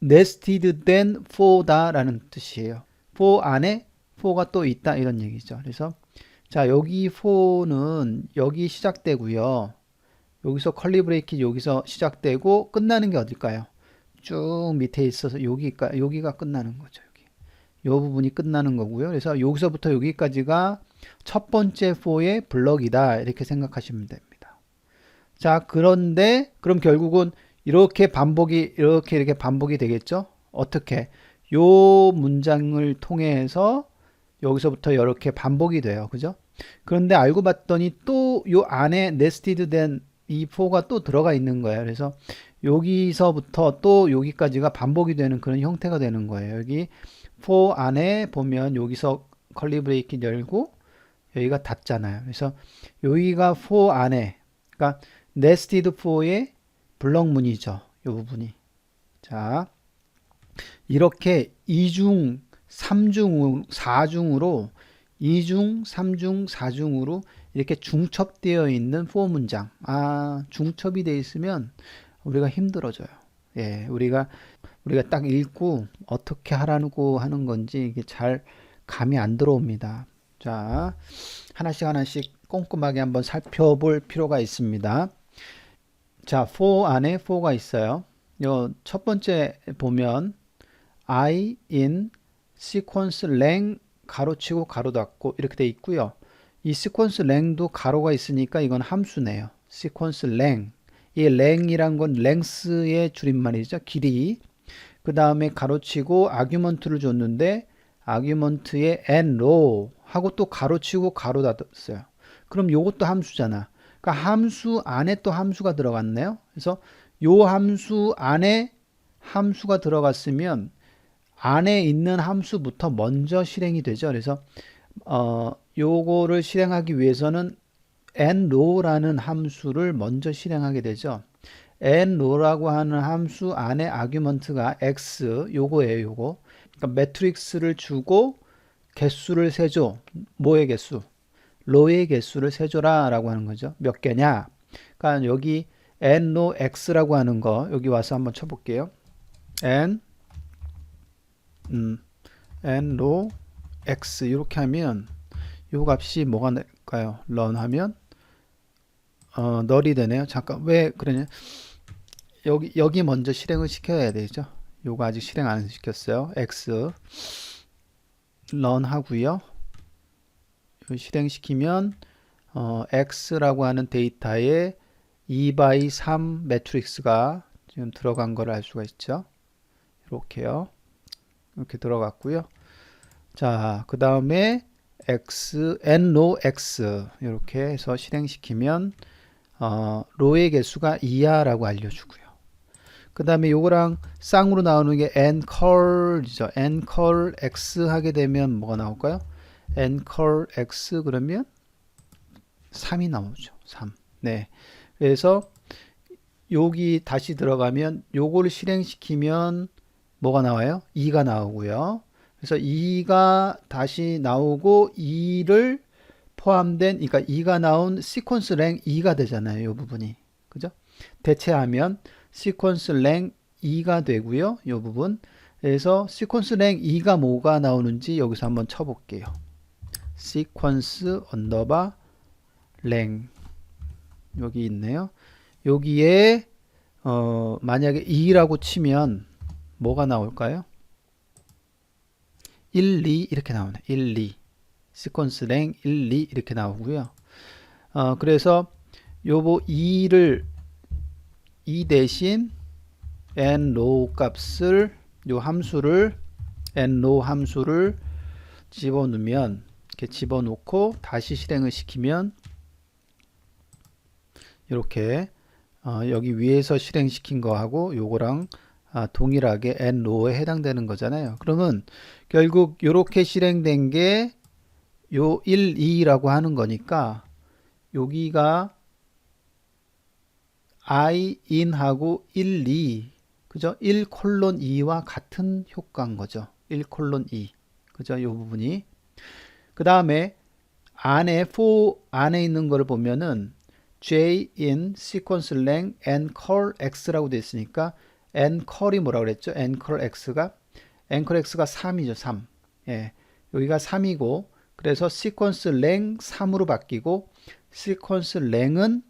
nested then for다 라는 뜻이에요. for 안에 for가 또 있다 이런 얘기죠. 그래서 자, 여기 for는 여기 시작되고요. 여기서 컬리 브레이킷 여기서 시작되고 끝나는 게 어딜까요? 쭉 밑에 있어서 여기가 끝나는 거죠. 여기. 요 부분이 끝나는 거고요. 그래서 여기서부터 여기까지가 첫 번째 for의 블럭이다. 이렇게 생각하시면 됩니다. 자, 그런데 그럼 결국은 이렇게 반복이 되겠죠? 어떻게? 요 문장을 통해서 여기서부터 이렇게 반복이 돼요. 그죠? 그런데 알고 봤더니 또 요 안에 nested 된 이 for가 또 들어가 있는 거예요. 그래서 여기서부터 또 여기까지가 반복이 되는 그런 형태가 되는 거예요. 여기 for 안에 보면 여기서 curly bracket 열고 여기가 닫잖아요. 그래서 여기가 for 안에, 그러니까 nested for의 블럭문이죠. 이 부분이. 자, 이렇게 2중, 3중, 4중으로 2중, 3중, 4중으로 이렇게 중첩되어 있는 for 문장. 아, 중첩이 되어 있으면 우리가 힘들어져요. 예, 우리가 딱 읽고 어떻게 하라고 하는 건지 이게 잘 감이 안 들어옵니다. 자, 하나씩 꼼꼼하게 한번 살펴볼 필요가 있습니다. 자, for 안에 for가 있어요. 요 첫 번째 보면 I in sequence length 가로치고 가로 닫고 이렇게 돼 있고요. 이 sequence length도 가로가 있으니까 이건 함수네요. sequence length. 이 length이란 건 length의 줄임말이죠. 길이. 그 다음에 가로치고 argument를 줬는데 argument에 and row 하고 또 가로치고 가로 닫았어요. 그럼 요것도 함수잖아. 그러니까 함수 안에 또 함수가 들어갔네요. 그래서 요 함수 안에 함수가 들어갔으면 안에 있는 함수부터 먼저 실행이 되죠. 그래서 요거를 실행하기 위해서는 and row라는 함수를 먼저 실행하게 되죠. and row라고 하는 함수 안에 argument가 x 요거예요. 요거. 그러니까 매트릭스를 주고 개수를 세줘. 뭐의 개수? row의 개수를 세줘라 라고 하는 거죠. 몇 개냐? 그러니까 여기 and row x라고 하는 거 여기 와서 한번 쳐볼게요. and row x 이렇게 하면 요 값이 뭐가 될까요? run 하면 null이 되네요. 잠깐 왜 그러냐? 여기 먼저 실행을 시켜야 되죠. 요거 아직 실행 안 시켰어요. x run 하고요. 실행시키면 x라고 하는 데이터에 2x3 매트릭스가 지금 들어간 걸 알 수가 있죠. 이렇게요. 이렇게 들어갔고요. 자, 그 다음에 x, and row x 이렇게 해서 실행시키면 row의 개수가 2야 라고 알려주고요. 그 다음에 요거랑 쌍으로 나오는 게 and curl이죠. and curl x 하게 되면 뭐가 나올까요? and curl x 그러면 3이 나오죠. 3. 네. 그래서 여기 다시 들어가면 요거를 실행시키면 뭐가 나와요? 2가 나오고요. 그래서 2가 다시 나오고 2를 포함된, 그러니까 2가 나온 시퀀스 랭 2가 되잖아요. 이 부분이. 그죠? 대체하면 시퀀스 랭 2가 되고요. 이 부분. 그래서 시퀀스 랭 2가 뭐가 나오는지 여기서 한번 쳐볼게요. 시퀀스 언더바 랭 여기 있네요. 여기에 만약에 2라고 치면 뭐가 나올까요? 1, 2 이렇게 나오네. 1, 2 시퀀스 랭 1, 2 이렇게 나오고요. 그래서 요거 2를 2 대신 nrow 값을 요 함수를 nrow 함수를 집어넣으면 이렇게 집어넣고 다시 실행을 시키면 이렇게 여기 위에서 실행시킨 거하고 요거랑 동일하게 nrow에 해당되는 거잖아요. 그러면 결국 요렇게 실행된 게 요 1, 2라고 하는 거니까 여기가 i in하고 1, 2 그죠? 1 콜론 2와 같은 효과인 거죠. 1 콜론 2 그죠? 요 부분이 그 다음에 안에 for 안에 있는 거를 보면은 j in sequence length n call x라고 되어 있으니까 n call이 뭐라고 그랬죠? n call x가 3이죠. 3. 예. 여기가 3이고 그래서 sequence length 3으로 바뀌고 sequence length은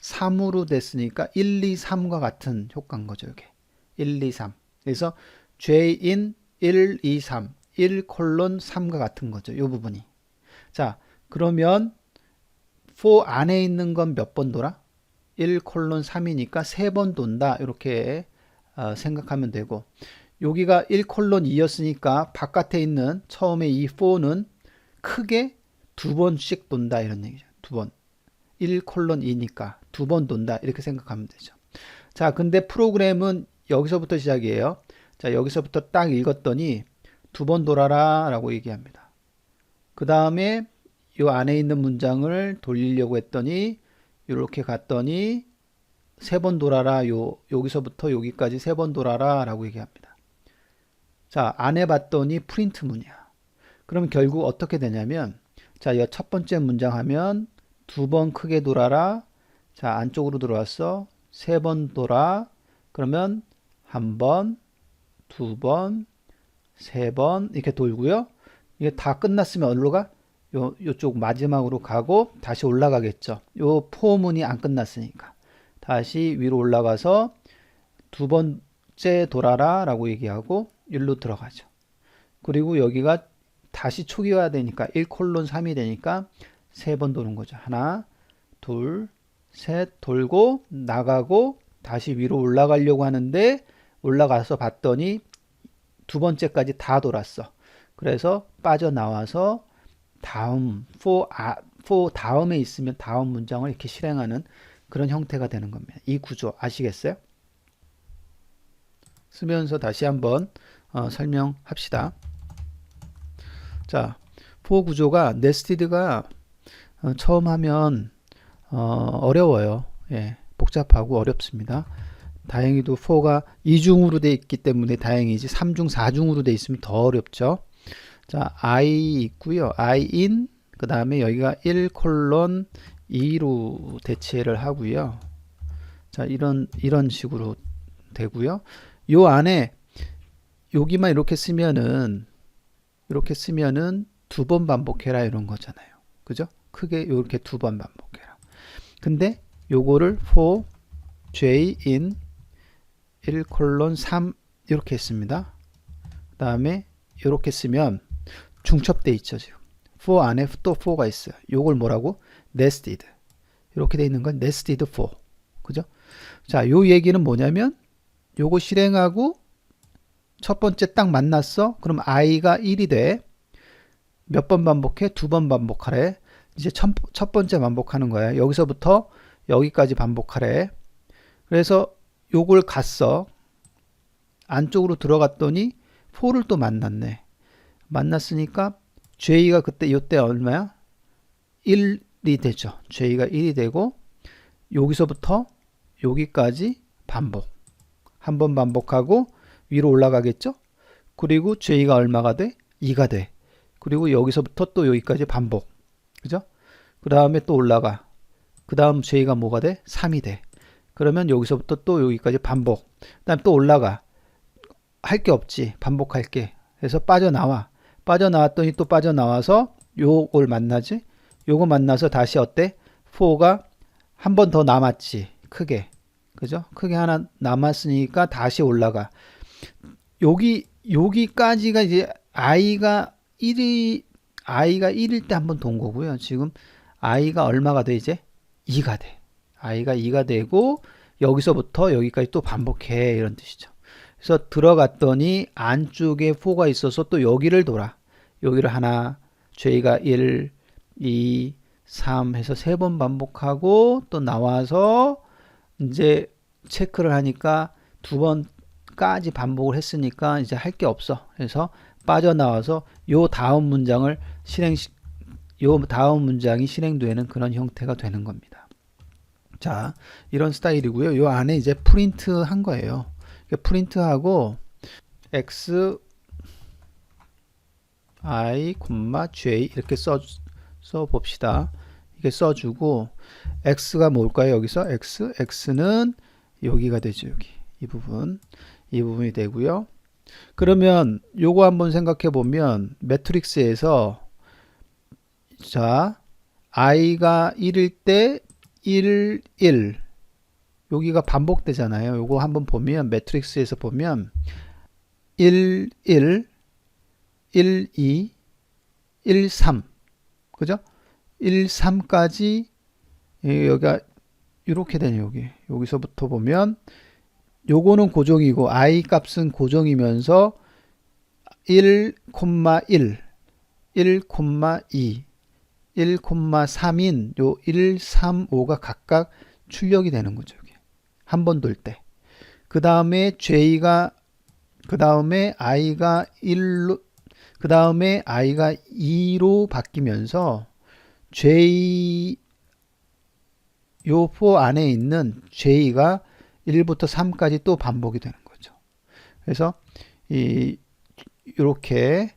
3으로 됐으니까 1, 2, 3과 같은 효과인 거죠. 이게 1, 2, 3. 그래서 j in 1, 2, 3 1 콜론 3과 같은 거죠. 이 부분이. 자, 그러면 for 안에 있는 건 몇 번 돌아? 1 콜론 3이니까 3번 돈다. 이렇게 생각하면 되고 여기가 1 콜론 2였으니까 바깥에 있는 처음에 이 for는 크게 2번씩 돈다. 이런 얘기죠. 2번. 1 콜론 2니까 2번 돈다. 이렇게 생각하면 되죠. 자, 근데 프로그램은 여기서부터 시작이에요. 자, 여기서부터 딱 읽었더니 2번 돌아라 라고 얘기합니다. 그 다음에 이 안에 있는 문장을 돌리려고 했더니 이렇게 갔더니 3번 돌아라. 여기서부터 여기까지 3번 돌아라 라고 얘기합니다. 자, 안 해봤더니 프린트문이야. 그럼 결국 어떻게 되냐면 자, 이 첫 번째 문장 하면 2번 크게 돌아라. 자, 안쪽으로 들어왔어. 3번 돌아. 그러면 1번, 2번, 3번 이렇게 돌고요. 이게 다 끝났으면 어디로 가? 요쪽 마지막으로 가고 다시 올라가겠죠. 요 포문이 안 끝났으니까. 다시 위로 올라가서 2번째 돌아라 라고 얘기하고 일로 들어가죠. 그리고 여기가 다시 초기화가 되니까 1 콜론 3이 되니까 3번 도는 거죠. 하나, 둘, 셋 돌고 나가고 다시 위로 올라가려고 하는데 올라가서 봤더니 2번째까지 다 돌았어. 그래서 빠져나와서 다음 for 다음에 있으면 다음 문장을 이렇게 실행하는 그런 형태가 되는 겁니다. 이 구조 아시겠어요? 쓰면서 다시 한번 설명합시다. 자, for 구조가 네스티드가 처음 하면 어려워요. 예, 복잡하고 어렵습니다. 다행히도 for가 2중으로 돼 있기 때문에 다행이지 3중, 4중으로 돼 있으면 더 어렵죠. 자, I 있고요. I in 그 다음에 여기가 1 콜론 2로 대체를 하고요. 자, 이런 식으로 되고요. 요 안에 여기만 이렇게 쓰면은 2번 반복해라 이런 거잖아요. 그죠? 크게 이렇게 2번 반복해라. 근데 요거를 for j in 1 콜론 3 이렇게 했습니다. 그 다음에 이렇게 쓰면 중첩돼 있죠. 지금 for 안에 또 for가 있어요. 요걸 뭐라고? nested. 이렇게 돼 있는 건 nested for. 그죠? 자, 요 얘기는 뭐냐면 요거 실행하고 첫 번째 딱 만났어. 그럼 i가 1이 돼. 몇 번 반복해? 2번 반복하래. 이제 첫 번째 반복하는 거야. 여기서부터 여기까지 반복하래. 그래서 요걸 갔어. 안쪽으로 들어갔더니 4를 또 만났네. 만났으니까 j가 그때 요때 얼마야? 1이 되죠. j가 1이 되고 여기서부터 여기까지 반복. 한 번 반복하고 위로 올라가겠죠? 그리고 j가 얼마가 돼? 2가 돼. 그리고 여기서부터 또 여기까지 반복. 그죠? 그 다음에 또 올라가. 그 다음 j가 뭐가 돼? 3이 돼. 그러면 여기서부터 또 여기까지 반복. 그 다음에 또 올라가. 할 게 없지. 반복할 게. 그래서 빠져나와. 빠져나왔더니 또 빠져나와서 요걸 만나지. 요거 만나서 다시 어때? 4가 한 번 더 남았지. 크게. 그죠? 크게 하나 남았으니까 다시 올라가. 여기까지가 이제 i가 1일 때 한 번 돈 거고요. 지금 i가 얼마가 돼 이제? 2가 돼. i가 2가 되고 여기서부터 여기까지 또 반복해 이런 뜻이죠. 그래서 들어갔더니 안쪽에 4가 있어서 또 여기를 돌아. 여기를 하나, j가 1, 2, 3 해서 3번 반복하고 또 나와서 이제 체크를 하니까 2번까지 반복을 했으니까 이제 할 게 없어. 그래서 빠져나와서 요 다음 문장을 요 다음 문장이 실행되는 그런 형태가 되는 겁니다. 자, 이런 스타일이고요. 요 안에 이제 프린트 한 거예요. 프린트하고 x i, j 이렇게 써 봅시다. 이게 써주고 x가 뭘까요? 여기서 x는 여기가 되죠. 여기 이 부분이 되고요. 그러면 요거 한번 생각해 보면 매트릭스에서 자 i가 1일 때 1, 1 여기가 반복되잖아요. 요거 한번 보면 매트릭스에서 보면 1, 1, 1, 2, 1, 3 그죠? 1, 3까지 여기가 이렇게 되네요. 여기서부터 보면 요거는 고정이고 i 값은 고정이면서 1, 1, 1, 2, 1, 3인 요 1, 3, 5가 각각 출력이 되는 거죠. 한 번 돌 때. 그 다음에 i가 1로, 그 다음에 i가 2로 바뀌면서 요 4 안에 있는 j가 1부터 3까지 또 반복이 되는 거죠. 그래서 이렇게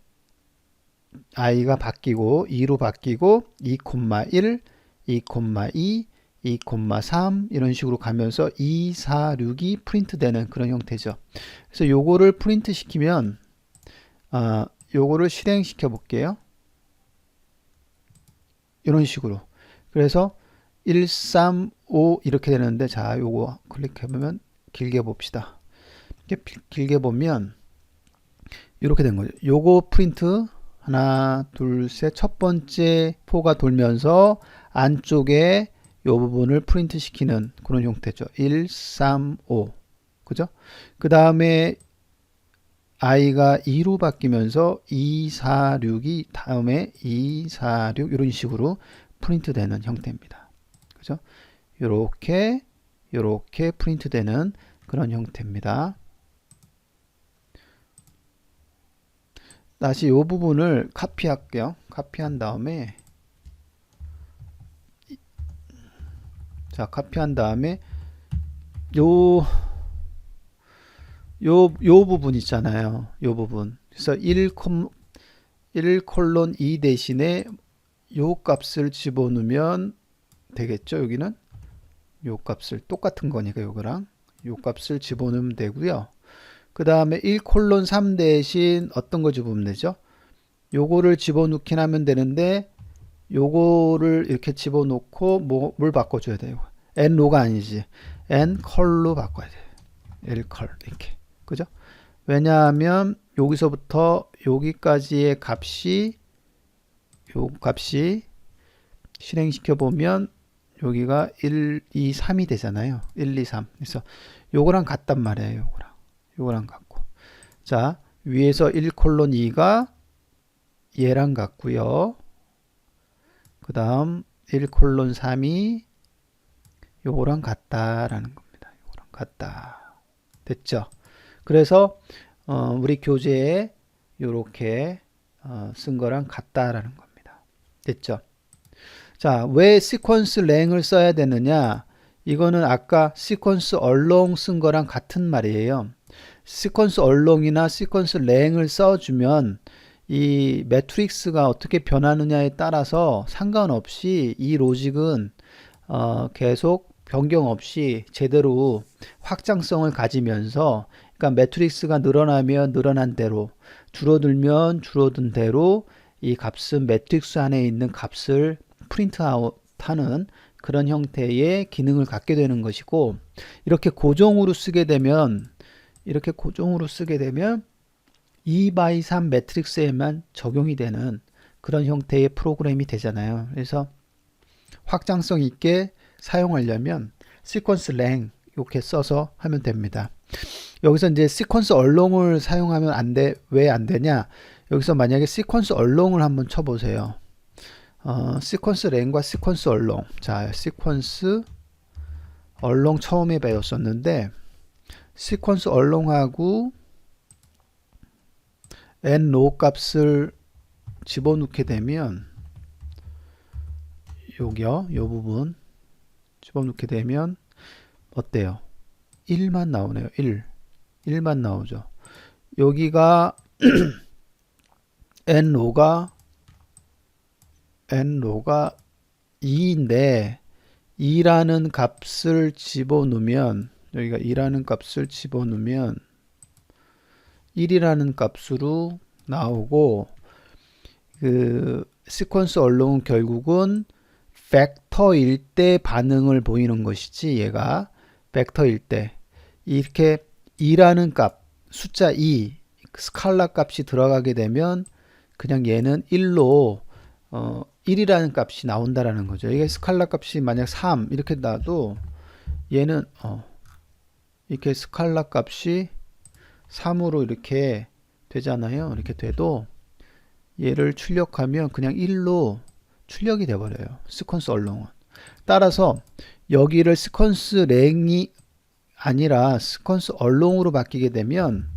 i가 바뀌고 2로 바뀌고 2,1, 2,2, 2,3 이런 식으로 가면서 2, 4, 6이 프린트 되는 그런 형태죠. 그래서 요거를 프린트 시키면 요거를 실행시켜 볼게요. 이런 식으로. 그래서 1, 3, 5 이렇게 되는데 자 요거 클릭해 보면 길게 봅시다. 이렇게 길게 보면 이렇게 된 거죠. 요거 프린트 하나 둘 셋 첫 번째 4가 돌면서 안쪽에 요 부분을 프린트 시키는 그런 형태죠. 1, 3, 5 그죠? 그 다음에 i가 2로 바뀌면서 2, 4, 6이 다음에 2, 4, 6 이런 식으로 프린트 되는 형태입니다. 그죠? 요렇게 프린트 되는 그런 형태입니다. 다시 이 부분을 카피할게요. 카피한 다음에 자 카피한 다음에 요 부분 있잖아요. 요 부분. 그래서 1, 2 대신에 요 값을 집어넣으면 되겠죠. 여기는 요 값을 똑같은 거니까 요거랑 요 값을 집어넣으면 되고요. 그 다음에 1, 3 대신 어떤 거 집어넣으면 되죠? 요거를 집어넣긴 하면 되는데 요거를 이렇게 집어넣고 뭘 바꿔줘야 돼요? n로가 아니지. n컬로 바꿔야 돼요. n컬 이렇게. 그죠? 왜냐하면 여기서부터 여기까지의 값이 요 값이 실행시켜 보면 여기가 1, 2, 3이 되잖아요. 1, 2, 3. 그래서 요거랑 같단 말이에요. 요거랑 같고. 자, 위에서 1, 2가 얘랑 같고요. 그 다음 1, 3이 요거랑 같다라는 겁니다. 요거랑 같다. 됐죠? 그래서 우리 교재에 요렇게 쓴 거랑 같다라는 겁니다. 됐죠? 자, 왜 시퀀스 랭을 써야 되느냐? 이거는 아까 시퀀스 얼롱 쓴 거랑 같은 말이에요. 시퀀스 얼롱이나 시퀀스 랭을 써주면 이 매트릭스가 어떻게 변하느냐에 따라서 상관없이 이 로직은 계속 변경 없이 제대로 확장성을 가지면서 그러니까 매트릭스가 늘어나면 늘어난 대로 줄어들면 줄어든 대로 이 값은 매트릭스 안에 있는 값을 프린트아웃하는 그런 형태의 기능을 갖게 되는 것이고 이렇게 고정으로 쓰게 되면 2x3 매트릭스에만 적용이 되는 그런 형태의 프로그램이 되잖아요. 그래서 확장성 있게 사용하려면 시퀀스 랭 이렇게 써서 하면 됩니다. 여기서 이제 시퀀스 얼롱을 사용하면 안 돼. 왜 안 되냐? 여기서 만약에 시퀀스 얼롱을 한번 쳐보세요. 시퀀스 랭과 시퀀스 얼롱. 자, 시퀀스 얼롱 처음에 배웠었는데 시퀀스 얼롱하고 n로 값을 집어넣게 되면 여기요, 요 부분 집어넣게 되면 어때요? 1만 나오네요. 1만 나오죠. 여기가 n로가 2인데 2라는 값을 집어넣으면 여기가 2라는 값을 집어넣으면 1이라는 값으로 나오고 그 시퀀스 얼롱은 결국은 벡터일 때 반응을 보이는 것이지 얘가 벡터일 때 이렇게 2라는 값 숫자 2 스칼라 값이 들어가게 되면 그냥 얘는 1로 1이라는 값이 나온다라는 거죠. 이게 스칼라 값이 만약 3 이렇게 나도 얘는 이렇게 스칼라 값이 3으로 이렇게 되잖아요. 이렇게 돼도 얘를 출력하면 그냥 1로 출력이 돼버려요. 시퀀스 얼롱은. 따라서 여기를 시퀀스 랭이 아니라 시퀀스 얼롱으로 바뀌게 되면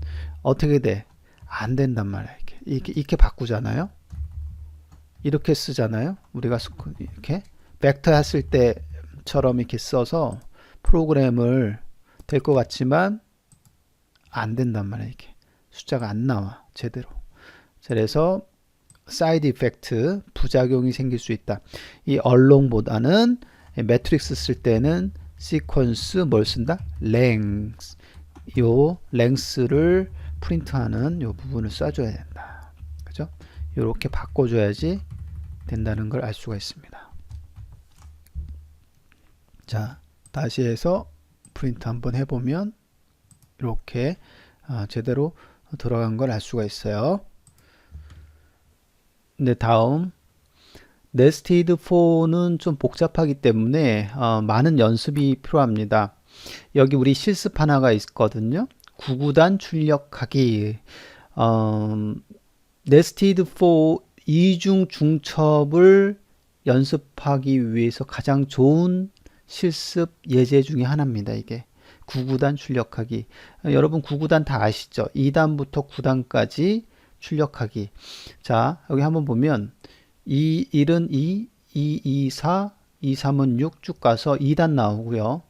어떻게 돼? 안 된단 말이야. 이렇게 바꾸잖아요. 이렇게 쓰잖아요. 우리가 이렇게 벡터 했을 때처럼 이렇게 써서 프로그램을 될 것 같지만 안 된단 말이야. 이렇게 숫자가 안 나와 제대로. 그래서 사이드 이펙트 부작용이 생길 수 있다. 이 얼롱보다는 매트릭스 쓸 때는 시퀀스 뭘 쓴다? 랭스. 요 랭스를 프린트하는 요 부분을 써줘야 된다. 그죠? 요렇게 바꿔줘야지 된다는 걸 알 수가 있습니다. 자, 다시 해서 프린트 한번 해보면 이렇게 제대로 들어간 걸 알 수가 있어요. 네, 다음 네스티드 4는 좀 복잡하기 때문에 많은 연습이 필요합니다. 여기 우리 실습 하나가 있거든요. 구구단 출력하기. 네스티드 4 이중 중첩을 연습하기 위해서 가장 좋은 실습 예제 중에 하나입니다. 이게 구구단 출력하기. 여러분 구구단 다 아시죠? 2단부터 9단까지 출력하기. 자, 여기 한번 보면 1은 2, 2, 4, 2, 3은 6 쭉 가서 2단 나오고요.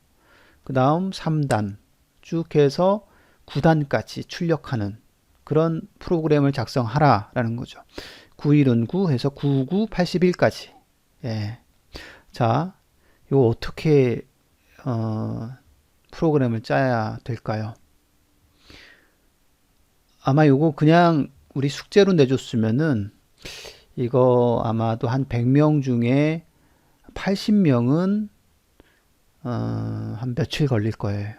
그 다음 3단 쭉 해서 9단까지 출력하는 그런 프로그램을 작성하라 라는 거죠. 91은 9 해서 99, 81까지. 예. 자, 이거 어떻게 프로그램을 짜야 될까요? 아마 이거 그냥 우리 숙제로 내줬으면은 이거 아마도 한 100명 중에 80명은 한 며칠 걸릴 거예요.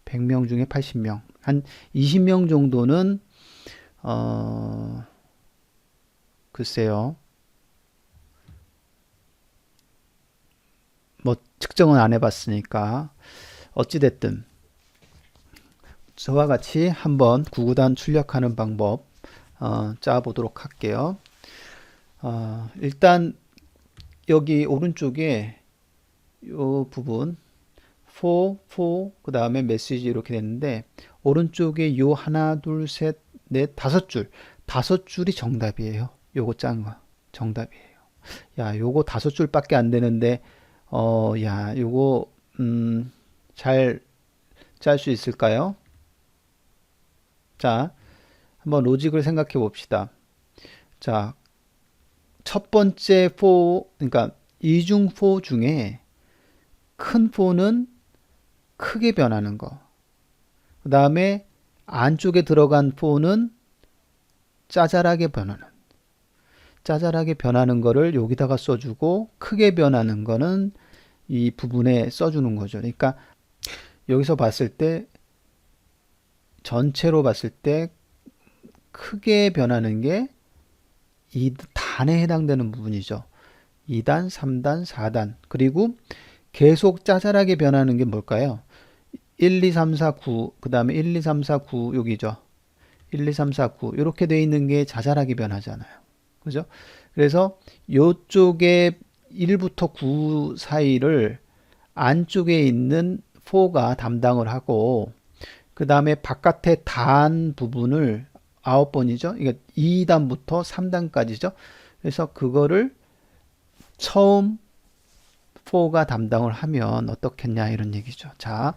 100명 중에 80명. 한 20명 정도는 글쎄요. 뭐 측정은 안 해봤으니까 어찌됐든 저와 같이 한번 구구단 출력하는 방법 짜보도록 할게요. 일단 여기 오른쪽에 요 부분 4, 그 다음에 메시지 이렇게 됐는데 오른쪽에 요 하나 둘 셋 넷 다섯 줄이 정답이에요. 요거 짠 거 정답이에요. 야, 요거 5줄밖에 안 되는데 야, 요거 잘 짤 수 있을까요? 자, 한번 로직을 생각해 봅시다. 자, 첫 번째 4, 그러니까 이중 4 중에 큰 4는 크게 변하는 거. 그 다음에 안쪽에 들어간 4는 짜잘하게 변하는 거를 여기다가 써주고 크게 변하는 거는 이 부분에 써주는 거죠. 그러니까 여기서 봤을 때 전체로 봤을 때 크게 변하는 게 이 단에 해당되는 부분이죠. 2단, 3단, 4단. 그리고 계속 짜잘하게 변하는 게 뭘까요? 1, 2, 3, 4, 9. 그 다음에 1, 2, 3, 4, 9 여기죠. 1, 2, 3, 4, 9 이렇게 돼 있는 게 자잘하게 변하잖아요. 그죠? 그래서 요쪽에 1부터 9 사이를 안쪽에 있는 4가 담당을 하고 그 다음에 바깥에 단 부분을 9번이죠. 이게 2단부터 3단까지죠. 그래서 그거를 처음 4가 담당을 하면 어떻겠냐 이런 얘기죠. 자,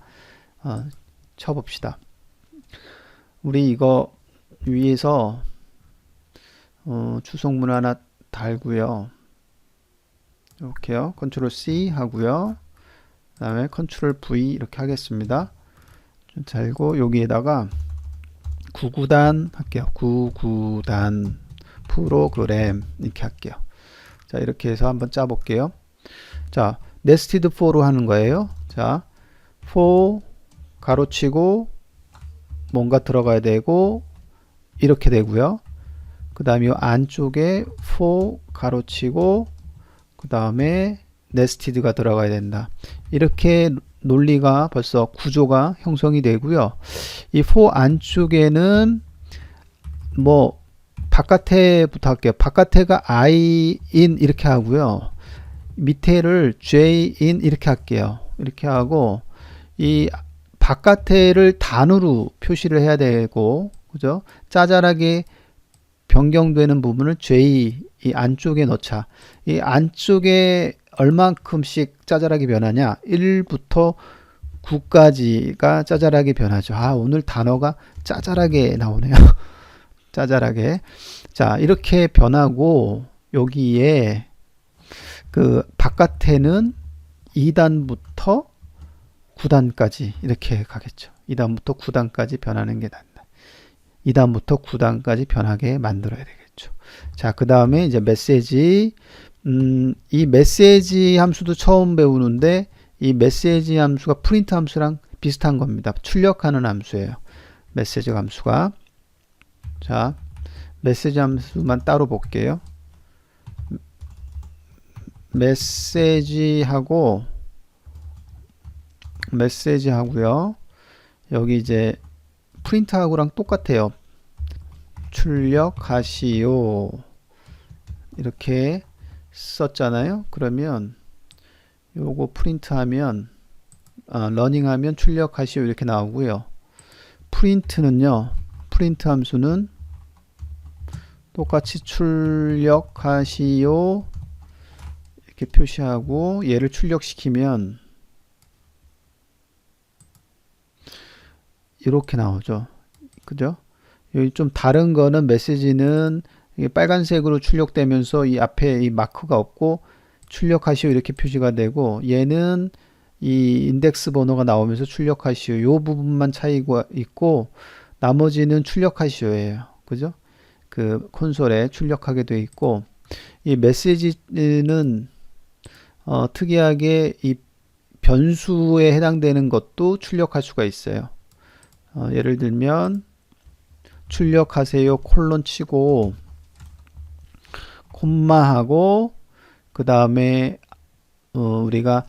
쳐봅시다. 우리 이거 위에서 주석문 하나 달고요. 이렇게요. 컨트롤 C 하고요. 그 다음에 컨트롤 V 이렇게 하겠습니다. 좀 달고 여기에다가 99단 할게요. 99단 프로그램 이렇게 할게요. 자, 이렇게 해서 한번 짜 볼게요. 자, 네스티드 4로 하는 거예요. 자, 4 가로치고 뭔가 들어가야 되고 이렇게 되고요. 그 다음에 안쪽에 4 가로치고 그 다음에 네스티드가 들어가야 된다. 이렇게 논리가 벌써 구조가 형성이 되고요. 이 4 안쪽에는 뭐 바깥에부터 할게요. 바깥에가 I in 이렇게 하고요. 밑에를 J in 이렇게 할게요. 이렇게 하고 이 바깥에를 단으로 표시를 해야 되고 그죠? 짜잘하게 변경되는 부분을 J 이 안쪽에 넣자. 이 안쪽에 얼만큼씩 짜잘하게 변하냐? 1부터 9까지가 짜잘하게 변하죠. 아, 오늘 단어가 짜잘하게 나오네요. 짜잘하게. 자, 이렇게 변하고 여기에 그 바깥에는 2단부터 9단까지 이렇게 가겠죠. 2단부터 9단까지 변하는 게 낫다. 2단부터 9단까지 변하게 만들어야 되겠죠. 자, 그 다음에 이제 메시지, 이 메시지 함수도 처음 배우는데 이 메시지 함수가 프린트 함수랑 비슷한 겁니다. 출력하는 함수예요. 메시지 함수가. 자, 메시지 함수만 따로 볼게요. 메시지하고요. 여기 이제 프린트하고랑 똑같아요. 출력하시오. 이렇게 썼잖아요. 그러면 요거 프린트하면 러닝하면 출력하시오 이렇게 나오고요. 프린트는요. 프린트 함수는 똑같이 출력하시오 이렇게 표시하고 얘를 출력시키면 이렇게 나오죠. 그죠? 여기 좀 다른 거는 메시지는 이게 빨간색으로 출력되면서 이 앞에 이 마크가 없고 출력하시오 이렇게 표시가 되고 얘는 이 인덱스 번호가 나오면서 출력하시오 요 부분만 차이가 있고 나머지는 출력하시오예요. 그죠? 그 콘솔에 출력하게 돼 있고 이 메시지는 특이하게 이 변수에 해당되는 것도 출력할 수가 있어요. 예를 들면 출력하세요 콜론 치고 콤마하고 그 다음에 우리가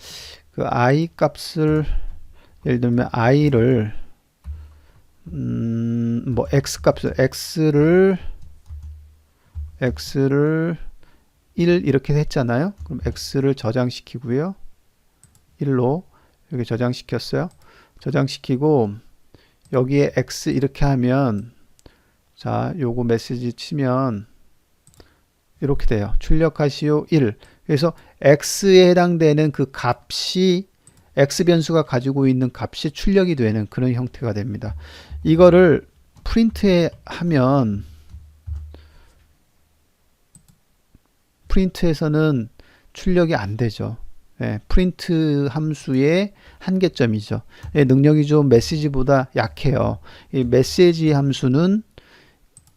그 i 값을 예를 들면 i를 뭐 x 값을 x를 1 이렇게 했잖아요. 그럼 x를 저장시키고요. 1로 여기 저장시켰어요. 저장시키고 여기에 x 이렇게 하면 자, 요거 메시지 치면 이렇게 돼요. 출력하시오 1. 그래서 x에 해당되는 그 값이 x 변수가 가지고 있는 값이 출력이 되는 그런 형태가 됩니다. 이거를 프린트에 하면 프린트에서는 출력이 안 되죠. 예, 프린트 함수의 한계점이죠. 예, 능력이 좀 메시지보다 약해요. 이 메시지 함수는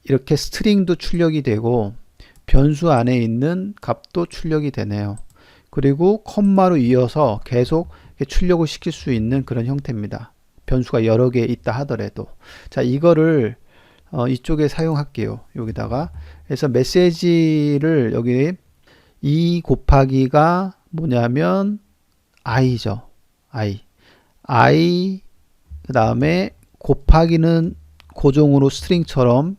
이렇게 스트링도 출력이 되고 변수 안에 있는 값도 출력이 되네요. 그리고 콤마로 이어서 계속 출력을 시킬 수 있는 그런 형태입니다. 변수가 여러 개 있다 하더라도. 자, 이거를 이쪽에 사용할게요. 여기다가. 그래서 메시지를 여기 이 곱하기가 뭐냐면 i죠. i 그 다음에 곱하기는 고종으로 스트링처럼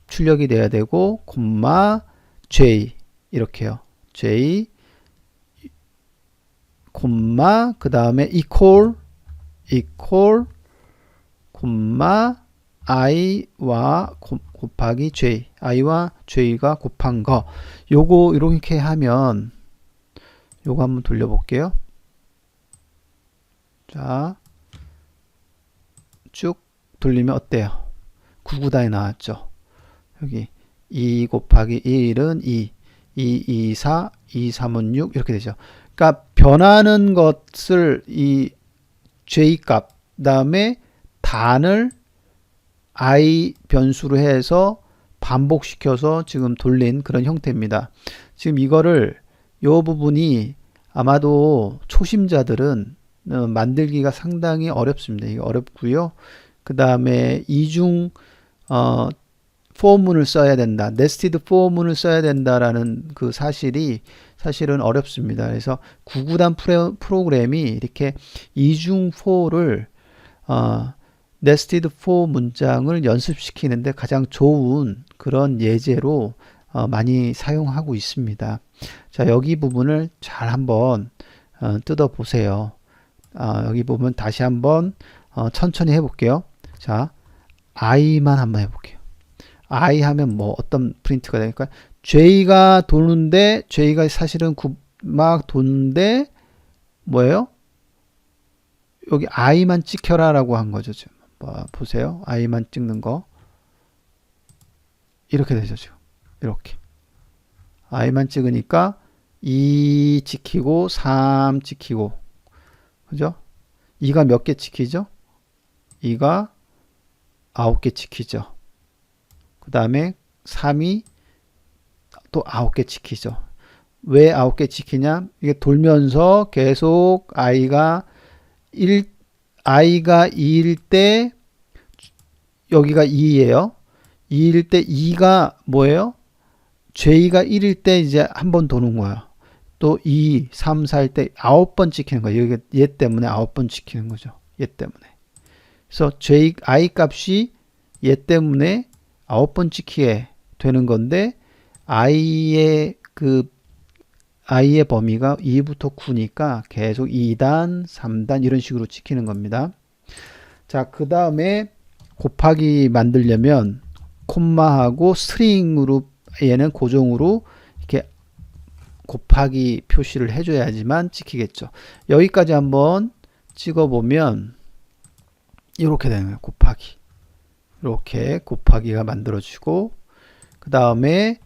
출력이 돼야 되고 콤마 j 이렇게요. j 콤마 그 다음에 equal 콤마 i와 곱하기 j i와 j가 곱한 거 요거 이렇게 하면 요거 한번 돌려볼게요. 자, 쭉 돌리면 어때요? 9구단이 나왔죠. 여기 2 곱하기 1은 2, 2, 4, 2, 3은 6 이렇게 되죠. 그러니까 변하는 것을 이 j 값 다음에 단을 i 변수로 해서 반복시켜서 지금 돌린 그런 형태입니다. 지금 이거를 요 부분이 아마도 초심자들은 만들기가 상당히 어렵습니다. 이게 어렵고요. 그 다음에 이중 포문을 써야 된다. 네스티드 포문을 써야 된다라는 그 사실은 어렵습니다. 그래서 9구단 프로그램이 이렇게 이중 포를 네스티드 포 문장을 연습시키는데 가장 좋은 그런 예제로 많이 사용하고 있습니다. 자, 여기 부분을 잘 한번 뜯어 보세요. 여기 보면 다시 한번 천천히 해볼게요. 자, i만 한번 해볼게요. i 하면 뭐 어떤 프린트가 되니까 j가 도는데 j가 사실은 막 도는데 뭐예요? 여기 i만 찍혀라 라고 한 거죠. 지금 보세요. i만 찍는 거 이렇게 되죠. 지금 이렇게 i만 찍으니까 2 찍히고 3 찍히고 그죠? 2가 몇 개 찍히죠? 2가 9개 찍히죠. 그 다음에 3이 또 9개 찍히죠. 왜 9개 찍히냐? 이게 돌면서 계속 i가 2일 때 여기가 2예요. 2일 때 2가 뭐예요? j가 1일 때 이제 한 번 도는 거예요. 또 2, 3, 4일 때 9번 찍히는 거예요. 여기 얘 때문에 9번 찍히는 거죠. 얘 때문에. 그래서 i 값이 얘 때문에 9번 찍히게 되는 건데 i의 범위가 2부터 9니까 계속 2단, 3단 이런 식으로 찍히는 겁니다. 자, 그 다음에 곱하기 만들려면 콤마하고 스트링으로 얘는 고정으로 이렇게 곱하기 표시를 해줘야지만 찍히겠죠. 여기까지 한번 찍어보면 이렇게 되는 거예요. 곱하기. 이렇게 곱하기가 만들어지고 그 다음에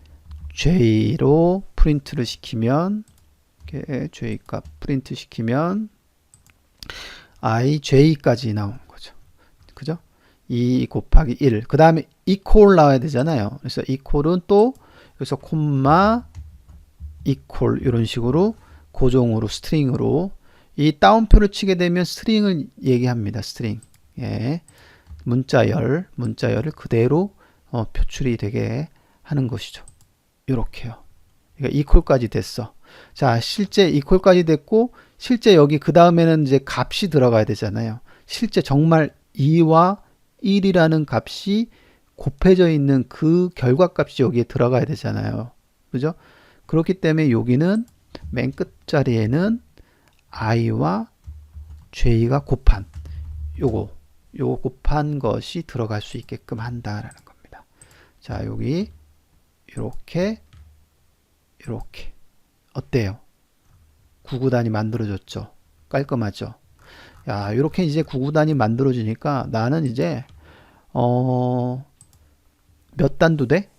j로 프린트를 시키면 이렇게 j 값 프린트 시키면 ij까지 나오는 거죠. 그죠? 2 곱하기 1. 그 다음에 equal 나와야 되잖아요. 그래서 equal은 또 여기서 콤마 equal 이런 식으로 고정으로 스트링으로 이 따옴표를 치게 되면 스트링을 얘기합니다. 스트링. 예. 문자열을 그대로 표출이 되게 하는 것이죠. 이렇게요. 그러니까 equal까지 됐어. 자, 실제 equal까지 됐고 실제 여기 그 다음에는 이제 값이 들어가야 되잖아요. 실제 정말 2와 1이라는 값이 곱해져 있는 그 결과값이 여기에 들어가야 되잖아요. 그죠? 그렇기 때문에 여기는 맨 끝자리에는 i와 j가 곱한 요거 곱한 것이 들어갈 수 있게끔 한다라는 겁니다. 자, 여기 이렇게 어때요? 9구단이 만들어졌죠? 깔끔하죠? 야, 이렇게 이제 9구단이 만들어지니까 나는 이제 몇 단도 돼?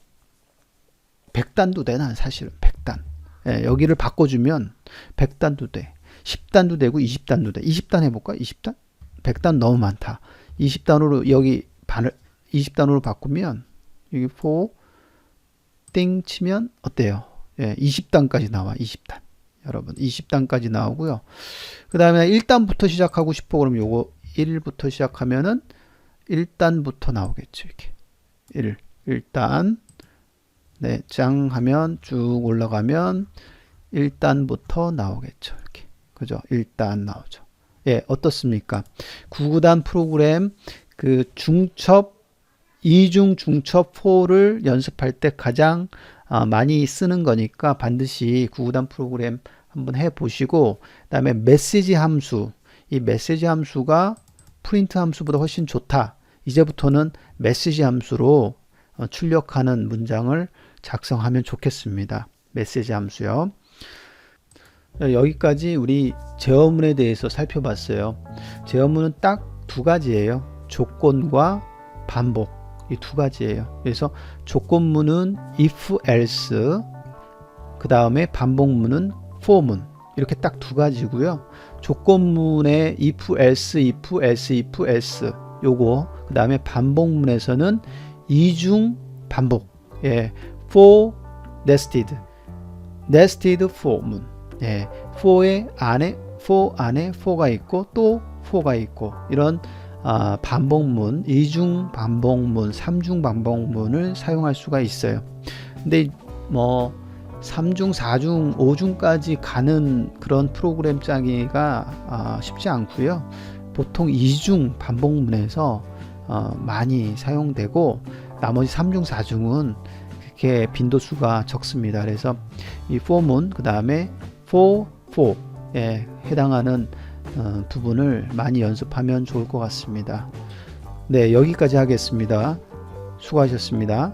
100단도 돼. 난 사실은 100단. 예, 여기를 바꿔주면 100단도 돼. 10단도 되고 20단도 돼. 20단 해볼까? 20단? 100단 너무 많다. 20단으로 여기 20단으로 바꾸면 여기 4 띵 치면 어때요? 예, 20단까지 나와. 20단. 여러분 20단까지 나오고요. 그 다음에 1단부터 시작하고 싶어 그러면 요거 1부터 시작하면은 1단부터 나오겠죠. 이렇게 1단 네, 짱 하면 쭉 올라가면 1단부터 나오겠죠. 이렇게. 그죠? 1단 나오죠. 예, 어떻습니까? 구구단 프로그램 그 중첩, 이중 중첩 4를 연습할 때 가장 많이 쓰는 거니까 반드시 구구단 프로그램 한번 해 보시고, 그다음에 메시지 함수, 이 메시지 함수가 프린트 함수보다 훨씬 좋다. 이제부터는 메시지 함수로 출력하는 문장을 작성하면 좋겠습니다. 메시지 함수요. 여기까지 우리 제어문에 대해서 살펴봤어요. 제어문은 딱 두 가지예요. 조건과 반복, 이 두 가지예요. 그래서 조건문은 if, else, 그 다음에 반복문은 for문, 이렇게 딱 두 가지고요. 조건문의 if, else, if, else, if, else 요거, 그 다음에 반복문에서는 이중 반복, 예, for nested, nested for문, 예, for 안에 for가 있고 또 for가 있고, 이런 반복문, 이중 반복문, 삼중 반복문을 사용할 수가 있어요. 근데 뭐 3중, 4중, 5중까지 가는 그런 프로그램 짜기가 쉽지 않고요. 보통 2중 반복문에서 많이 사용되고, 나머지 3중, 4중은 그렇게 빈도수가 적습니다. 그래서 이 for문, 그 다음에 for에 해당하는 부분을 많이 연습하면 좋을 것 같습니다. 네, 여기까지 하겠습니다. 수고하셨습니다.